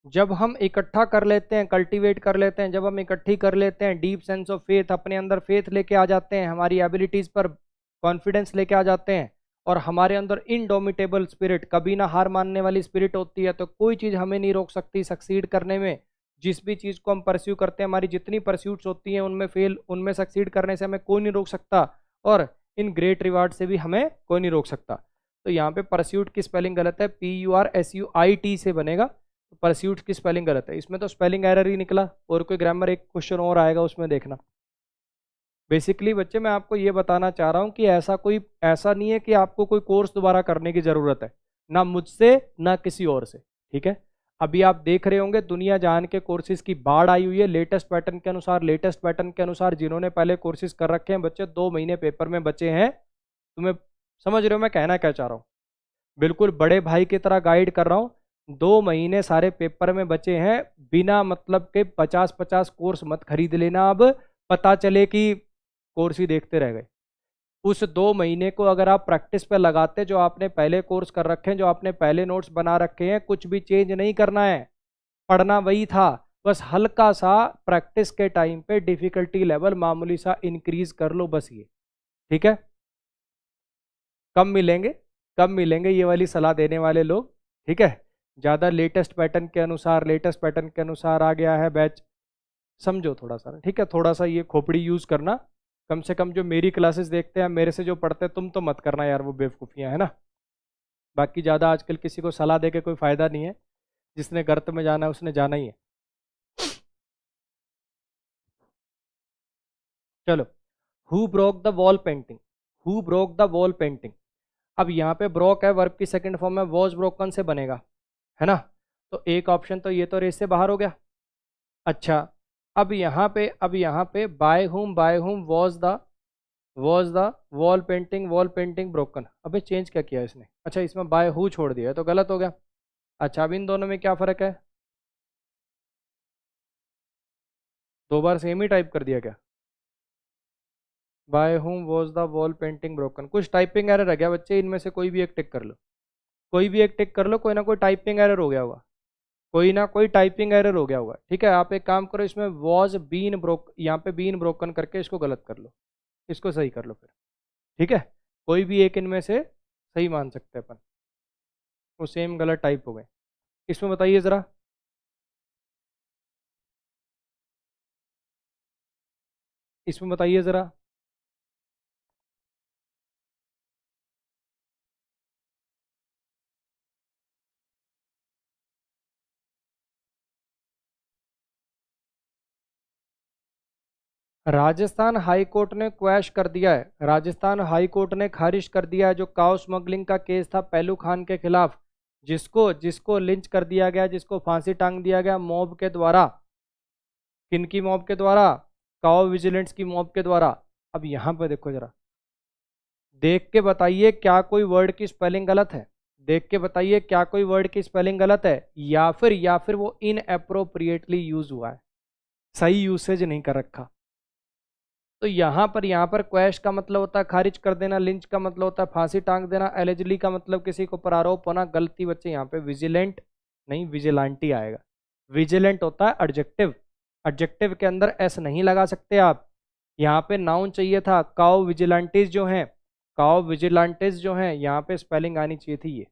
जब हम इकट्ठा कर लेते हैं, कल्टीवेट कर लेते हैं, जब हम इकट्ठी कर लेते हैं डीप सेंस ऑफ फेथ, अपने अंदर फेथ लेके आ जाते हैं, हमारी एबिलिटीज पर कॉन्फिडेंस लेके आ जाते हैं, और हमारे अंदर इनडोमिटेबल स्पिरिट, कभी ना हार मानने वाली स्पिरिट होती है, तो कोई चीज़ हमें नहीं रोक सकती सक्सीड करने में। जिस भी चीज़ को हम परस्यू करते हैं, हमारी जितनी परस्यूट्स होती हैं उनमें सक्सीड करने से हमें कोई नहीं रोक सकता, और इन ग्रेट रिवार्ड से भी हमें कोई नहीं रोक सकता। तो यहाँ पे परस्यूट की स्पेलिंग गलत है, PURSUIT से बनेगा। परस्यूट की स्पेलिंग गलत है, इसमें तो स्पेलिंग एरर ही निकला, और कोई ग्रामर एक क्वेश्चन और आएगा उसमें देखना। बेसिकली बच्चे मैं आपको ये बताना चाह रहा हूँ कि ऐसा नहीं है कि आपको कोई कोर्स दोबारा करने की ज़रूरत है, ना मुझसे ना किसी और से, ठीक है। अभी आप देख रहे होंगे दुनिया जान के कोर्सेज की बाढ़ आई हुई है, लेटेस्ट पैटर्न के अनुसार जिन्होंने पहले कोर्सेज कर रखे हैं बच्चे, 2 महीने पेपर में बचे हैं। तुम्हें समझ रहे हो मैं कहना क्या चाह रहा हूँ? बिल्कुल बड़े भाई की तरह गाइड कर रहा हूँ। 2 महीने सारे पेपर में बचे हैं, बिना मतलब के 50-50 कोर्स मत खरीद लेना। अब पता चले कि कोर्स ही देखते रह गए। उस 2 महीने को अगर आप प्रैक्टिस पे लगाते, जो आपने पहले कोर्स कर रखे हैं, जो आपने पहले नोट्स बना रखे हैं, कुछ भी चेंज नहीं करना है, पढ़ना वही था, बस हल्का सा प्रैक्टिस के टाइम पे डिफिकल्टी लेवल मामूली सा इंक्रीज कर लो, बस ये, ठीक है। कम मिलेंगे ये वाली सलाह देने वाले लोग, ठीक है। ज़्यादा लेटेस्ट पैटर्न के अनुसार आ गया है बैच, समझो थोड़ा सा, ठीक है। थोड़ा सा ये खोपड़ी यूज़ करना, कम से कम जो मेरी क्लासेस देखते हैं, मेरे से जो पढ़ते हैं, तुम तो मत करना यार वो बेवकूफ़ियाँ, है ना। बाकी ज़्यादा आजकल किसी को सलाह दे के कोई फ़ायदा नहीं है, जिसने गर्त में जाना है उसने जाना ही है। चलो, who broke the wall painting, who broke the wall painting. अब यहाँ पे ब्रोक है, वर्ब की सेकंड फॉर्म में, वॉज ब्रोकन से बनेगा, है ना। तो एक ऑप्शन तो ये तो रेस से बाहर हो गया। अच्छा, अब यहाँ पे by whom was the wall painting broken. अबे चेंज क्या किया इसने? अच्छा, इसमें बाय हु छोड़ दिया है तो गलत हो गया। अच्छा, अब इन दोनों में क्या फ़र्क है? 2 बार सेम ही टाइप कर दिया क्या? By whom was the wall painting broken, कुछ टाइपिंग एरर है क्या बच्चे? इनमें से कोई भी एक टिक कर लो, कोई भी एक टिक कर लो, कोई ना कोई टाइपिंग एरर हो गया होगा, कोई ना कोई टाइपिंग एरर हो गया होगा, ठीक है। आप एक काम करो, इसमें वॉज बीन ब्रोक, यहाँ पे बीन ब्रोकन करके इसको गलत कर लो, इसको सही कर लो फिर, ठीक है। कोई भी एक इनमें से सही मान सकते हैं अपन, वो सेम गलत टाइप हो गए। इसमें बताइए ज़रा। इसमें बताइए ज़रा। राजस्थान हाई कोर्ट ने क्वैश कर दिया है, राजस्थान हाई कोर्ट ने खारिज कर दिया है जो काउ स्मगलिंग का केस था पहलू खान के खिलाफ, जिसको जिसको लिंच कर दिया गया, जिसको फांसी टांग दिया गया मॉब के द्वारा। किनकी मॉब के द्वारा? काउ विजिलेंट्स की मॉब के द्वारा। अब यहाँ पे देखो जरा, देख के बताइए क्या कोई वर्ड की स्पेलिंग गलत है? देख के बताइए क्या कोई वर्ड की स्पेलिंग गलत है, या फिर वो इनअप्रोप्रिएटली यूज हुआ है, सही यूसेज नहीं कर रखा। तो यहाँ पर क्वैश का मतलब होता है खारिज कर देना, लिंच का मतलब होता है फांसी टांग देना, एलिजिबली का मतलब किसी को प्रारोप होना। गलती बच्चे यहाँ पे विजिलेंट नहीं, विजिलांटी आएगा। विजिलेंट होता है एडजेक्टिव, एडजेक्टिव के अंदर एस नहीं लगा सकते आप। यहाँ पे नाउन चाहिए था। काउ विजिलांटीज जो हैं यहाँ पे स्पेलिंग आनी चाहिए थी ये,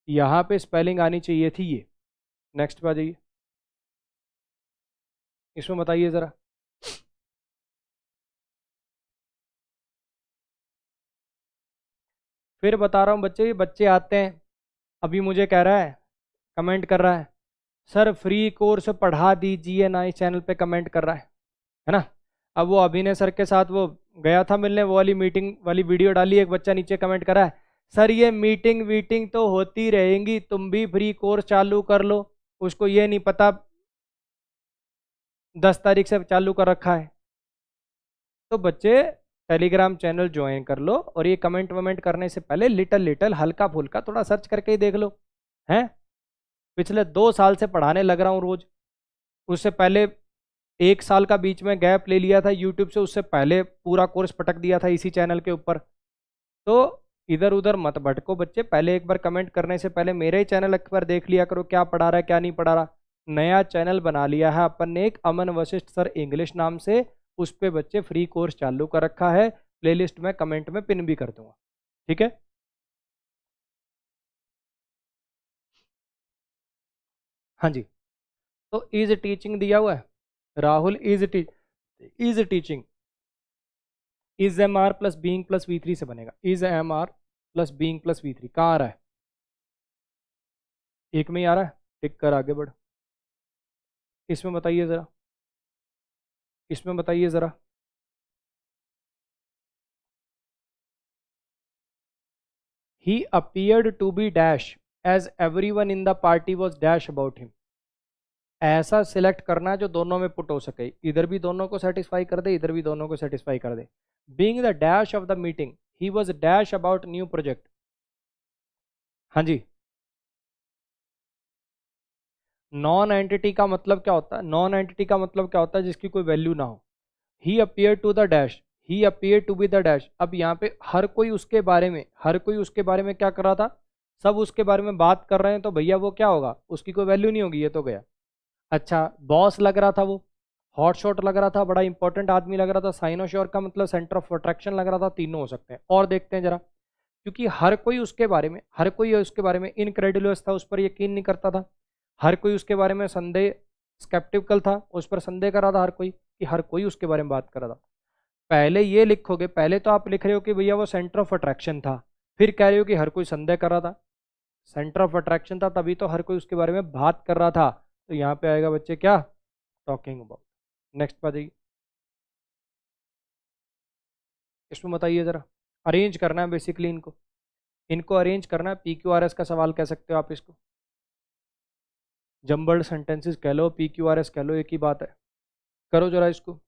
यहाँ पे स्पेलिंग आनी चाहिए थी ये। नेक्स्ट पे आ जाइए, इसमें बताइए ज़रा। फिर बता रहा हूँ बच्चे, ये बच्चे आते हैं, अभी मुझे कह रहा है, कमेंट कर रहा है, सर फ्री कोर्स पढ़ा दीजिए ना, इस चैनल पे कमेंट कर रहा है ना। अब वो अभिनय सर के साथ वो गया था मिलने, वो वाली मीटिंग वाली वीडियो डाली, एक बच्चा नीचे कमेंट करा है, सर ये मीटिंग वीटिंग तो होती रहेंगी, तुम भी फ्री कोर्स चालू कर लो, उसको ये नहीं पता 10 तारीख से चालू कर रखा है। तो बच्चे टेलीग्राम चैनल ज्वाइन कर लो, और ये कमेंट वमेंट करने से पहले लिटल लिटल हल्का फुल्का थोड़ा सर्च करके ही देख लो। हैं, पिछले 2 साल से पढ़ाने लग रहा हूँ रोज। उससे पहले 1 साल का बीच में गैप ले लिया था यूट्यूब से, उससे पहले पूरा कोर्स पटक दिया था इसी चैनल के ऊपर। तो इधर उधर मत भटको बच्चे, पहले एक बार कमेंट करने से पहले मेरे ही चैनल एक बार देख लिया करो, क्या पढ़ा रहा है क्या नहीं पढ़ा रहा। नया चैनल बना लिया है अपन ने एक, अमन वशिष्ठ सर इंग्लिश नाम से, उस पे बच्चे फ्री कोर्स चालू कर रखा है, प्लेलिस्ट में कमेंट में पिन भी कर दूंगा, ठीक है। हाँ जी, तो इज टीचिंग दिया हुआ है, Rahul is teaching, is am are plus being plus V three से बनेगा, is am are plus being plus V three कहाँ आ रहा है, एक में ही आ रहा है, टिक कर आगे बढ़। इसमें बताइए ज़रा, इसमें बताइए ज़रा। He appeared to be dash as everyone in the party was dash about him. ऐसा सिलेक्ट करना है जो दोनों में पुट हो सके, इधर भी दोनों को सेटिस्फाई कर दे, इधर भी दोनों को सेटिस्फाई कर दे। Being the dash of the meeting he was dash about new project. हाँ जी, नॉन एंटिटी का मतलब क्या होता है, नॉन एंटिटी का मतलब क्या होता है, जिसकी कोई वैल्यू ना हो। He appear to the dash, he appear to be the dash. अब यहाँ पे हर कोई उसके बारे में, हर कोई उसके बारे में क्या कर रहा था, सब उसके बारे में बात कर रहे हैं, तो भैया वो क्या होगा, उसकी कोई वैल्यू नहीं होगी, ये तो गया। अच्छा, बॉस लग रहा था वो, हॉट शॉट लग रहा था, बड़ा इंपॉर्टेंट आदमी लग रहा था, साइनोश्योर का मतलब सेंटर ऑफ अट्रैक्शन लग रहा था, तीनों हो सकते हैं। और देखते हैं जरा, क्योंकि हर कोई उसके बारे में, हर कोई उसके बारे में इनक्रेडुलस था, उस पर यकीन नहीं करता था। हर कोई उसके बारे में संदेह, स्केप्टिकल था, उस पर संदेह कर रहा था हर कोई, कि हर कोई उसके बारे में बात कर रहा था। पहले ये लिखोगे, पहले तो आप लिख रहे हो कि भैया वो सेंटर ऑफ अट्रैक्शन था, फिर कह रहे हो कि हर कोई संदेह कर रहा था। सेंटर ऑफ अट्रैक्शन था तभी तो हर कोई उसके बारे में बात कर रहा था, तो यहाँ पे आएगा बच्चे क्या, टॉकिंग अबाउट। नेक्स्ट बताइए, इसमें बताइए जरा, अरेंज करना है बेसिकली इनको, इनको अरेंज करना है, पी क्यू आर एस का सवाल कह सकते हो आप इसको, जम्बल्ड सेंटेंसेस कह लो, पी क्यू आर एस कह लो, एक ही बात है। करो जरा इसको।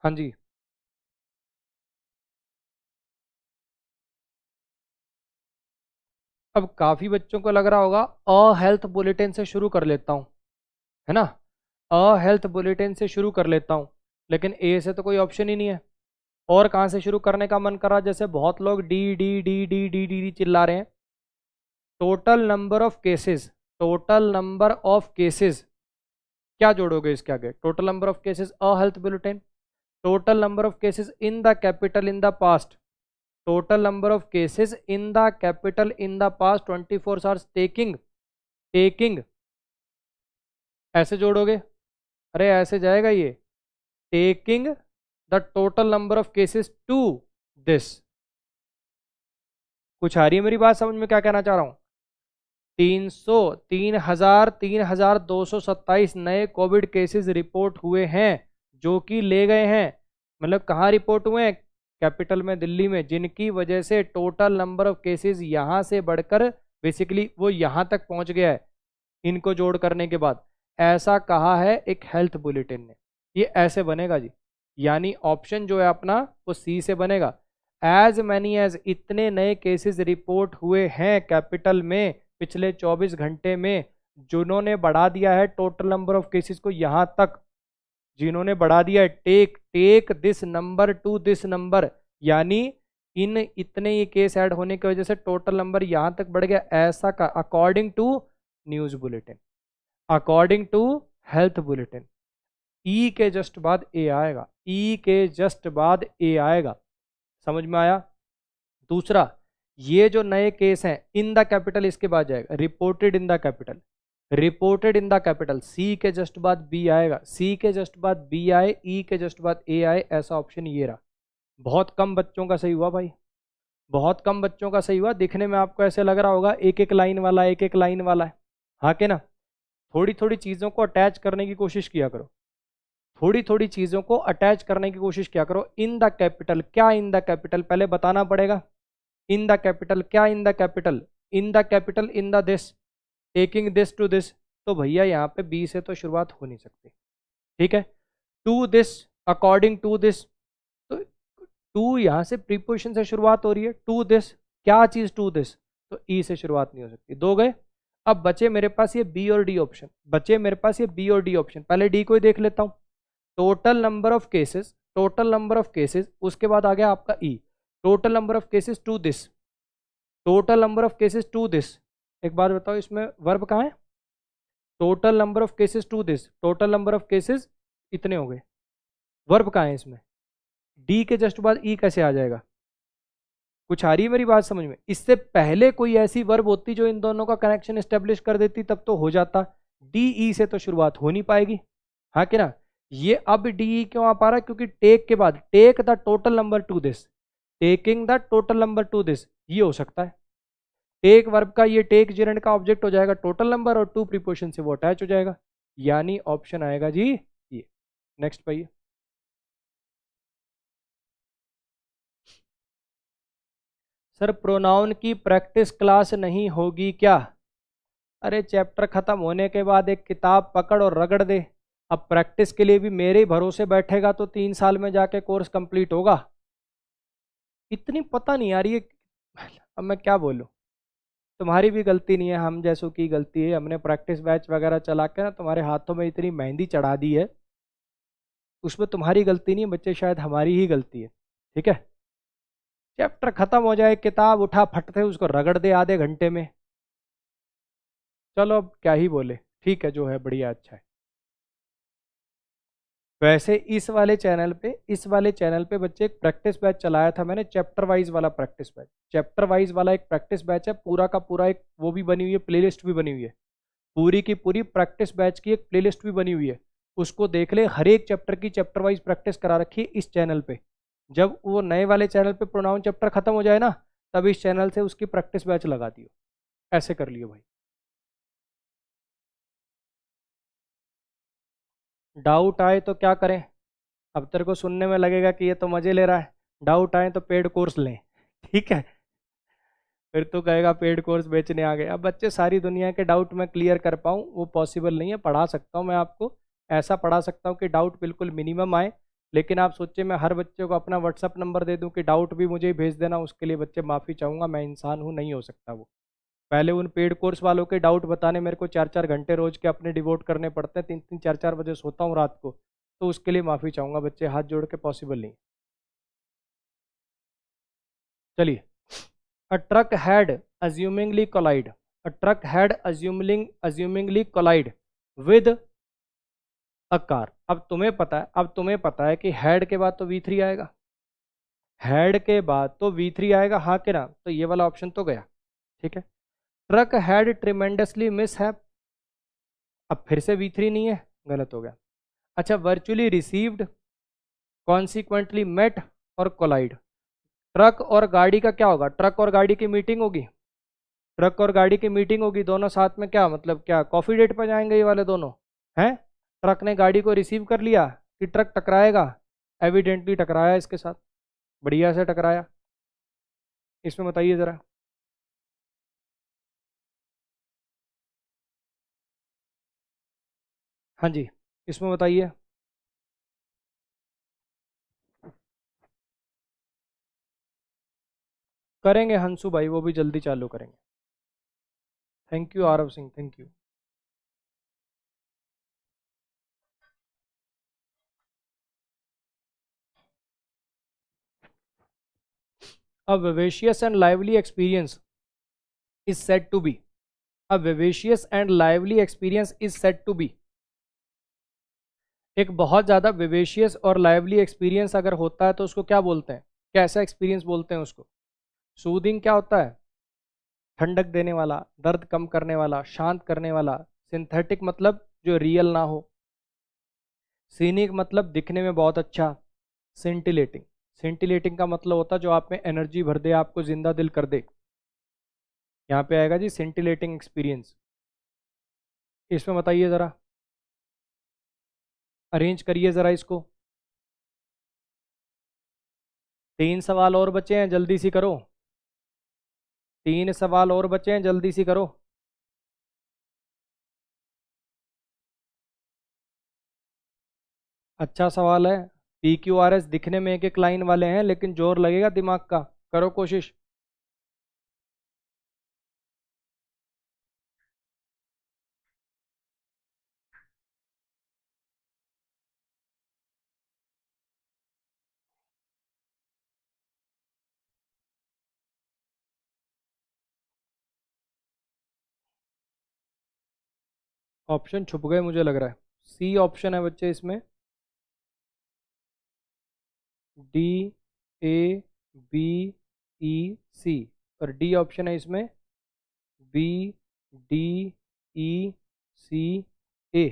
हाँ जी, अब काफी बच्चों को लग रहा होगा अ हेल्थ बुलेटिन से शुरू कर लेता हूँ, है ना, अ हेल्थ बुलेटिन से शुरू कर लेता हूँ, लेकिन ए से तो कोई ऑप्शन ही नहीं है। और कहाँ से शुरू करने का मन कर रहा, जैसे बहुत लोग the the the the the the the चिल्ला रहे हैं। Total number of cases, total number of cases, क्या जोड़ोगे इसके आगे, total number of cases a health bulletin, total number of cases in the capital in the past, total number of cases in the capital in the past 24 hours taking, taking, ऐसे जोड़ोगे, अरे ऐसे जाएगा ये, taking the total number of cases to this. कुछ आ रही है मेरी बात समझ में, क्या कहना चाह रहा हूँ। 300, 3,227 नए कोविड केसेस रिपोर्ट हुए हैं, जो कि ले गए हैं, मतलब कहाँ रिपोर्ट हुए हैं, कैपिटल में दिल्ली में, जिनकी वजह से टोटल नंबर ऑफ केसेस यहाँ से बढ़कर बेसिकली वो यहाँ तक पहुँच गया है, इनको जोड़ करने के बाद। ऐसा कहा है एक हेल्थ बुलेटिन ने, ये ऐसे बनेगा जी, यानी ऑप्शन जो है अपना वो सी से बनेगा। एज मैनी एज, इतने नए केसेस रिपोर्ट हुए हैं कैपिटल में पिछले 24 घंटे में, जिन्होंने बढ़ा दिया है टोटल नंबर ऑफ केसेस को यहाँ तक, जिन्होंने बढ़ा दिया है, take take this number to this number, यानी इन इतने ये केस ऐड होने की वजह से टोटल नंबर यहाँ तक बढ़ गया, ऐसा का according to news bulletin, according to health bulletin. E के जस्ट बाद ए आएगा, ई के जस्ट बाद ए आएगा, समझ में आया। दूसरा, ये जो नए केस हैं इन द कैपिटल इसके बाद जाएगा, reported in the capital, reported in the capital, C के जस्ट बाद बी आएगा, सी के जस्ट बाद बी आए, ई के जस्ट बाद ए आए, ऐसा ऑप्शन ये रहा। बहुत कम बच्चों का सही हुआ भाई, बहुत कम बच्चों का सही हुआ। दिखने में आपको ऐसे लग रहा होगा एक एक लाइन वाला, एक एक लाइन वाला है, हाँ के ना। थोड़ी थोड़ी चीज़ों को अटैच करने की कोशिश किया करो, थोड़ी थोड़ी चीज़ों को अटैच करने की कोशिश किया करो। इन द कैपिटल, क्या इन द कैपिटल पहले बताना पड़ेगा। इन द कैपिटल, क्या in the capital, in the capital, in the this, taking this to this, तो भैया यहाँ पे बी से तो शुरुआत हो नहीं सकती, ठीक है। To this, according to this, तो टू यहाँ से प्रीपोजिशन से शुरुआत हो रही है, टू दिस, क्या चीज़ टू दिस, तो ई से शुरुआत नहीं हो सकती। दो गए, अब बचे मेरे पास ये बी और डी ऑप्शन, बचे मेरे पास ये बी और डी ऑप्शन। पहले डी को ही देख लेता हूँ, total number of cases, total number of cases, उसके बाद आ गया आपका E, total number of cases to this, total number of cases to this. एक बात बताओ इसमें वर्ब कहाँ है, total number of cases to this, total number of cases इतने हो गए, वर्ब कहाँ है इसमें, डी के जस्ट बाद ई कैसे आ जाएगा। कुछ आ रही है मेरी बात समझ में। इससे पहले कोई ऐसी वर्ब होती जो इन दोनों का कनेक्शन एस्टेब्लिश कर देती तब तो हो जाता, डी ई से तो शुरुआत हो नहीं पाएगी, हाँ कि ना। ये अब डी ई क्यों आ पा रहा है, क्योंकि टेक के बाद take the total number to this, taking the total number to this, ये हो सकता है। टेक वर्ब का ये टेक जेरेंड का ऑब्जेक्ट हो जाएगा टोटल नंबर, और टू प्रीपोजिशन से वो अटैच हो जाएगा, यानी ऑप्शन आएगा जी ये। नेक्स्ट पाइए। सर प्रोनाउन की प्रैक्टिस क्लास नहीं होगी क्या। अरे चैप्टर खत्म होने के बाद एक किताब पकड़ और रगड़ दे, अब प्रैक्टिस के लिए भी मेरे ही भरोसे बैठेगा तो 3 साल में जाके कोर्स कंप्लीट होगा। इतनी पता नहीं आ रही है, अब मैं क्या बोलूँ। तुम्हारी भी गलती नहीं है, हम जैसों की गलती है, हमने प्रैक्टिस बैच वगैरह चला के ना तुम्हारे हाथों में इतनी मेहंदी चढ़ा दी है, उसमें तुम्हारी गलती नहीं है बच्चे, शायद हमारी ही गलती है, ठीक है। चैप्टर खत्म हो जाए, किताब उठा फट से उसको रगड़ दे आधे घंटे में, चलो अब क्या ही बोले, ठीक है जो है बढ़िया अच्छा है। वैसे इस वाले चैनल पे बच्चे एक प्रैक्टिस बैच चलाया था मैंने, चैप्टर वाइज वाला प्रैक्टिस बैच, चैप्टर वाइज वाला एक प्रैक्टिस बैच है, पूरा का पूरा एक वो भी बनी हुई है, प्लेलिस्ट भी बनी हुई है, पूरी की पूरी प्रैक्टिस बैच की एक प्लेलिस्ट भी बनी हुई है, उसको देख ले। हर एक चैप्टर की चैप्टर वाइज प्रैक्टिस करा रखी है इस चैनल पे। जब वो नए वाले चैनल पे प्रोनाउन चैप्टर खत्म हो जाए ना, तब इस चैनल से उसकी प्रैक्टिस बैच लगा दियो, ऐसे कर लियो भाई। डाउट आए तो क्या करें, अब तेरे को सुनने में लगेगा कि ये तो मजे ले रहा है, डाउट आए तो पेड कोर्स लें, ठीक है। फिर तो कहेगा पेड कोर्स बेचने आ गए। अब बच्चे सारी दुनिया के डाउट मैं क्लियर कर पाऊँ वो पॉसिबल नहीं है, पढ़ा सकता हूँ मैं आपको, ऐसा पढ़ा सकता हूँ कि डाउट बिल्कुल मिनिमम आए, लेकिन आप सोचिए मैं हर बच्चे को अपना व्हाट्सअप नंबर दे दूँ कि डाउट भी मुझे ही भेज देना, उसके लिए बच्चे माफ़ी चाहूँगा, मैं इंसान हूँ, नहीं हो सकता वो। पहले उन पेड कोर्स वालों के डाउट बताने मेरे को 4-4 घंटे रोज के अपने डिवोट करने पड़ते हैं, 3-3 4-4 बजे सोता हूँ रात को, तो उसके लिए माफ़ी चाहूँगा बच्चे, हाथ जोड़ के पॉसिबल नहीं। चलिए, a truck had assumingly collide, a truck had assumingly collide with a car. अब तुम्हें पता है कि हैड के बाद तो V3 आएगा, हैड के बाद तो V3 आएगा, हाँ के ना, तो ये वाला ऑप्शन तो गया, ठीक है। ट्रक हैड ट्रिमेंडसली मिस है, अब फिर से V3 नहीं है, गलत हो गया। अच्छा, वर्चुअली रिसीव्ड, कॉन्सिक्वेंटली मेट और कोलाइड। ट्रक और गाड़ी का क्या होगा, ट्रक और गाड़ी की मीटिंग होगी, ट्रक और गाड़ी की मीटिंग होगी, दोनों साथ में, क्या मतलब, क्या कॉफी डेट पर जाएंगे ये वाले दोनों हैं। ट्रक ने गाड़ी को रिसीव कर लिया कि ट्रक टकराएगा, एविडेंटली टकराया इसके साथ, बढ़िया से टकराया। इसमें बताइए ज़रा। हाँ जी, इसमें बताइए। करेंगे हंसू भाई, वो भी जल्दी चालू करेंगे। Thank you Aarav Singh, thank you. A vivacious and lively experience is said to be, a vivacious and lively experience is said to be, एक बहुत ज़्यादा विवेशियस और लाइवली एक्सपीरियंस अगर होता है तो उसको क्या बोलते हैं, कैसा एक्सपीरियंस बोलते हैं उसको। सूदिंग क्या होता है? ठंडक देने वाला, दर्द कम करने वाला, शांत करने वाला। सिंथेटिक मतलब जो रियल ना हो। सीनिक मतलब दिखने में बहुत अच्छा। सिंटिलेटिंग, सिंटिलेटिंग का मतलब होता है जो आप में एनर्जी भर दे, आपको जिंदा दिल कर दे। यहाँ पे आएगा जी सिंटिलेटिंग एक्सपीरियंस। इसमें बताइए ज़रा, अरेंज करिए ज़रा इसको। 3 सवाल और बचे हैं, जल्दी सी करो। 3 सवाल और बचे हैं, जल्दी सी करो। अच्छा सवाल है। पी क्यू आर एस दिखने में एक एक लाइन वाले हैं, लेकिन जोर लगेगा दिमाग का। करो कोशिश। ऑप्शन छुप गए मुझे लग रहा है। सी ऑप्शन है बच्चे इसमें। डी, ए, बी, ई, सी। और डी ऑप्शन है इसमें। बी, डी, ई, सी, ए।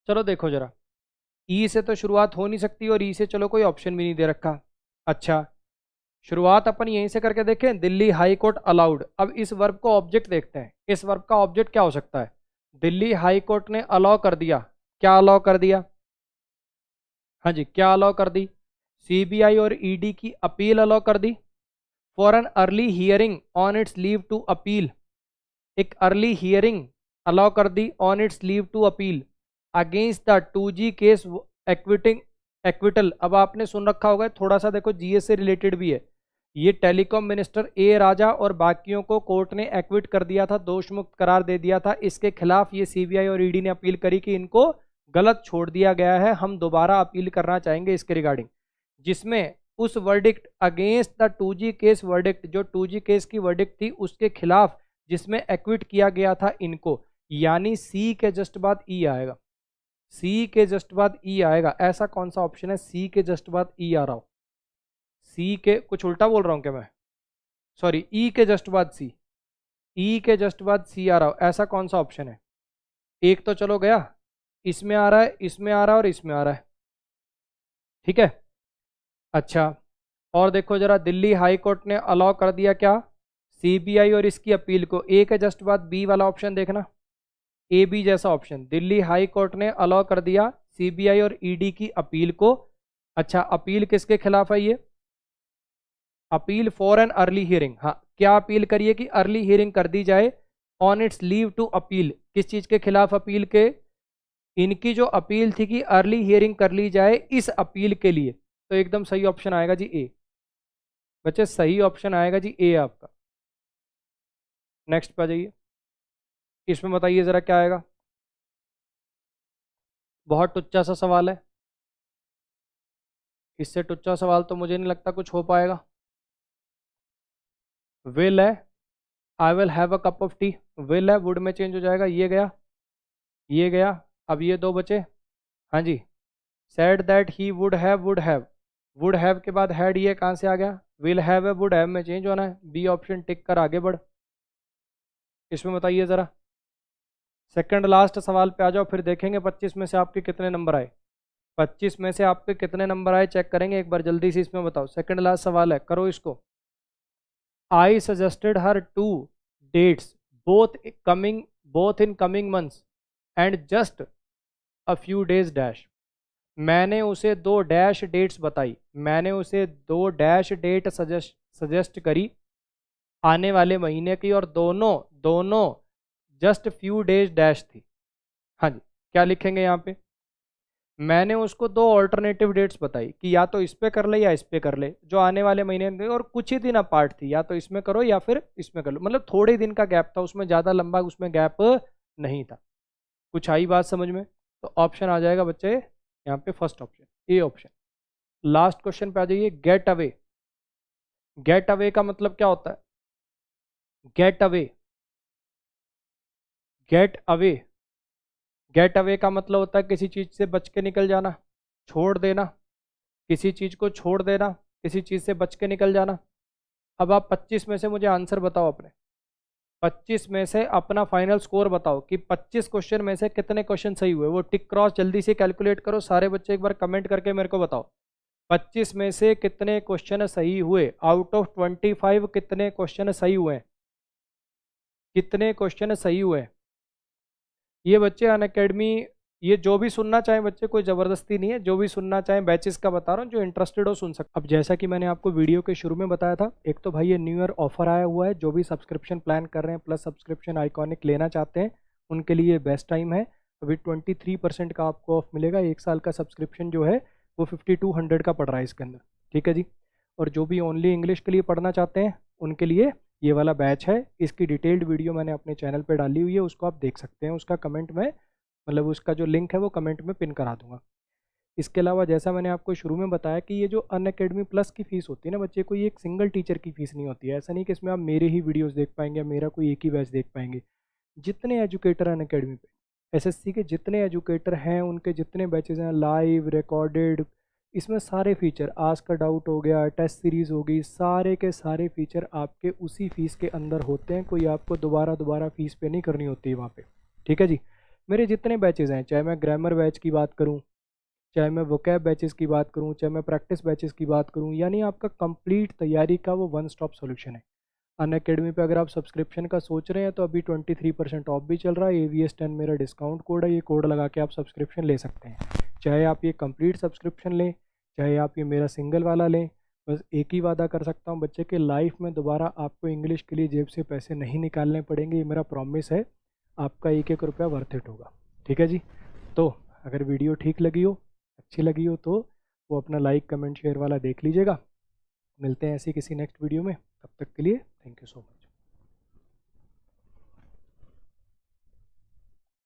चलो देखो जरा। ई से तो शुरुआत हो नहीं सकती, और ई से चलो कोई ऑप्शन भी नहीं दे रखा। अच्छा, शुरुआत अपन यहीं से करके देखें। Delhi high court allowed. अब इस वर्ब को ऑब्जेक्ट देखते हैं। इस वर्ब का ऑब्जेक्ट क्या हो सकता है? दिल्ली हाई कोर्ट ने अलाउ कर दिया। क्या अलाउ कर दिया? हाँ जी, क्या अलाउ कर दी? सीबीआई और ईडी की अपील अलाउ कर दी। For an early hearing on its leave to appeal. एक अर्ली हियरिंग अलाउ कर दी on its leave to appeal against the 2G case acquitting acquittal. अब आपने सुन रखा होगा, थोड़ा सा देखो जीएस से रिलेटेड भी है। ये टेलीकॉम मिनिस्टर ए राजा और बाकियों को कोर्ट ने एक्विट कर दिया था, दोष मुक्त करार दे दिया था। इसके खिलाफ ये सीबीआई और ईडी ने अपील करी कि इनको गलत छोड़ दिया गया है, हम दोबारा अपील करना चाहेंगे इसके रिगार्डिंग। जिसमें उस verdict against the 2G case verdict, जो 2G केस की वर्डिक्ट थी उसके खिलाफ जिसमें एक्विट किया गया था इनको। यानी सी के जस्ट बाद ई आएगा। सी के जस्ट बाद ई आएगा। ऐसा कौन सा ऑप्शन है सी के जस्ट बाद ई आ रहा हो? सी के, कुछ उल्टा बोल रहा हूं क्या मैं? सॉरी, ई के जस्ट बाद सी। ई के जस्ट बाद सी आ रहा हो, ऐसा कौन सा ऑप्शन है? एक तो चलो गया, इसमें आ रहा है, इसमें आ रहा है, और इसमें आ रहा है। ठीक है। अच्छा, और देखो जरा, दिल्ली हाई कोर्ट ने अलाउ कर दिया क्या? सीबीआई और इसकी अपील को। ए के जस्ट बाद बी वाला ऑप्शन देखना, ए बी जैसा ऑप्शन। दिल्ली हाई कोर्ट ने अलाउ कर दिया सीबीआई और ईडी की अपील को। अच्छा, अपील किसके खिलाफ है ये? Appeal for an early hearing. हाँ, क्या अपील करिए कि अर्ली हियरिंग कर दी जाए on its leave to appeal. किस चीज के खिलाफ अपील के? इनकी जो अपील थी कि अर्ली हियरिंग कर ली जाए इस अपील के लिए। तो एकदम सही ऑप्शन आएगा जी ए। बच्चे सही ऑप्शन आएगा जी ए आपका। नेक्स्ट पे आ जाइए। इसमें बताइए जरा क्या आएगा। बहुत टुच्चा सा सवाल है। इससे टुच्चा सवाल तो मुझे नहीं लगता कुछ हो पाएगा। विल है, I will have a cup of T. Will है, वुड में चेंज हो जाएगा, ये गया, ये गया। अब ये दो बचे। हाँ जी। Said that he would have, would have. Would have के बाद हैड, ये कहाँ से आ गया? विल हैव है, वुड हैव में चेंज होना है। बी ऑप्शन टिक कर आगे बढ़। इसमें बताइए ज़रा। सेकंड लास्ट सवाल पे आ जाओ, फिर देखेंगे 25 में से आपके कितने नंबर आए। 25 में से आपके कितने नंबर आए चेक करेंगे एक बार, जल्दी से इसमें बताओ। सेकंड लास्ट सवाल है, करो इसको। I suggested her two dates both coming, both in coming months and just a few days dash. मैंने उसे दो डैश डेट्स बताई। मैंने उसे दो डैश डेट सजेस्ट करी आने वाले महीने की, और दोनों दोनों जस्ट फ्यू डेज डैश थी। हाँ जी, क्या लिखेंगे यहाँ पे? मैंने उसको दो ऑल्टरनेटिव डेट्स बताई कि या तो इस पे कर ले या इस पे कर ले, जो आने वाले महीने में, और कुछ ही दिन अपार्ट थी, या तो इसमें करो या फिर इसमें कर लो। मतलब थोड़े दिन का गैप था उसमें, ज़्यादा लंबा उसमें गैप नहीं था। कुछ आई बात समझ में? तो ऑप्शन आ जाएगा बच्चे यहाँ पे first option, A option. Last question पे आ जाइए। Get away. गेट अवे का मतलब क्या होता है? Get away, get away, get away का मतलब होता है किसी चीज से बच के निकल जाना, छोड़ देना, किसी चीज को छोड़ देना, किसी चीज़ से बच के निकल जाना। अब आप 25 में से मुझे आंसर बताओ अपने, 25 में से अपना फाइनल स्कोर बताओ कि 25 क्वेश्चन में से कितने क्वेश्चन सही हुए। वो टिक क्रॉस जल्दी से कैलकुलेट करो सारे बच्चे, एक बार कमेंट करके मेरे को बताओ 25 में से कितने क्वेश्चन सही हुए। आउट ऑफ 25 कितने क्वेश्चन सही हुए, कितने क्वेश्चन सही हुए। ये बच्चे अनअकैडमी, ये जो भी सुनना चाहें बच्चे, कोई ज़बरदस्ती नहीं है, जो भी सुनना चाहें बैचेस का बता रहा हूँ, जो इंटरेस्टेड हो सुन सकते। अब जैसा कि मैंने आपको वीडियो के शुरू में बताया था, एक तो भाई ये न्यू ईयर ऑफर आया हुआ है, जो भी सब्सक्रिप्शन प्लान कर रहे हैं प्लस सब्सक्रिप्शन आइकॉनिक लेना चाहते हैं उनके लिए बेस्ट टाइम है। अभी 23% का आपको ऑफ मिलेगा। एक साल का सब्सक्रिप्शन जो है वो 5200 का पड़ रहा है इसके अंदर, ठीक है जी। और जो भी ओनली इंग्लिश के लिए पढ़ना चाहते हैं उनके लिए ये वाला बैच है। इसकी डिटेल्ड वीडियो मैंने अपने चैनल पे डाली हुई है, उसको आप देख सकते हैं। उसका कमेंट में, मतलब उसका जो लिंक है वो कमेंट में पिन करा दूंगा। इसके अलावा जैसा मैंने आपको शुरू में बताया कि ये जो अनअकैडमी प्लस की फ़ीस होती है ना बच्चे, कोई एक सिंगल टीचर की फ़ीस नहीं होती है। ऐसा नहीं कि इसमें आप मेरे ही वीडियोस देख पाएंगे या मेरा कोई एक ही बैच देख पाएंगे। जितने एजुकेटर अनअकैडमी पे, एसएससी के जितने एजुकेटर हैं उनके जितने बैचेज हैं, लाइव रिकॉर्डेड, इसमें सारे फीचर, आज का डाउट हो गया, टेस्ट सीरीज़ हो गई, सारे के सारे फीचर आपके उसी फीस के अंदर होते हैं। कोई आपको दोबारा दोबारा फ़ीस पे नहीं करनी होती है वहाँ पे, ठीक है जी। मेरे जितने बैचेज़ हैं, चाहे मैं ग्रामर बैच की बात करूँ, चाहे मैं वोकैब बैचेस की बात करूँ, चाहे मैं प्रैक्टिस बैचेस की बात करूँ, यानी आपका कंप्लीट तैयारी का वो वन स्टॉप सोल्यूशन है। अनअकैडमी पे अगर आप सब्सक्रिप्शन का सोच रहे हैं तो अभी 23% ऑफ भी चल रहा है। AVS10 मेरा डिस्काउंट कोड है, ये कोड लगा के आप सब्सक्रिप्शन ले सकते हैं। चाहे आप ये कंप्लीट सब्सक्रिप्शन लें, चाहे आप ये मेरा सिंगल वाला लें। बस एक ही वादा कर सकता हूँ बच्चे के, लाइफ में दोबारा आपको इंग्लिश के लिए जेब से पैसे नहीं निकालने पड़ेंगे, ये मेरा प्रॉमिस है। आपका एक एक रुपया वर्थ इट होगा, ठीक है जी। तो अगर वीडियो ठीक लगी हो, अच्छी लगी हो, तो वो अपना लाइक कमेंट शेयर वाला देख लीजिएगा। मिलते हैं ऐसी किसी नेक्स्ट वीडियो में, तब तक के लिए थैंक यू सो मच।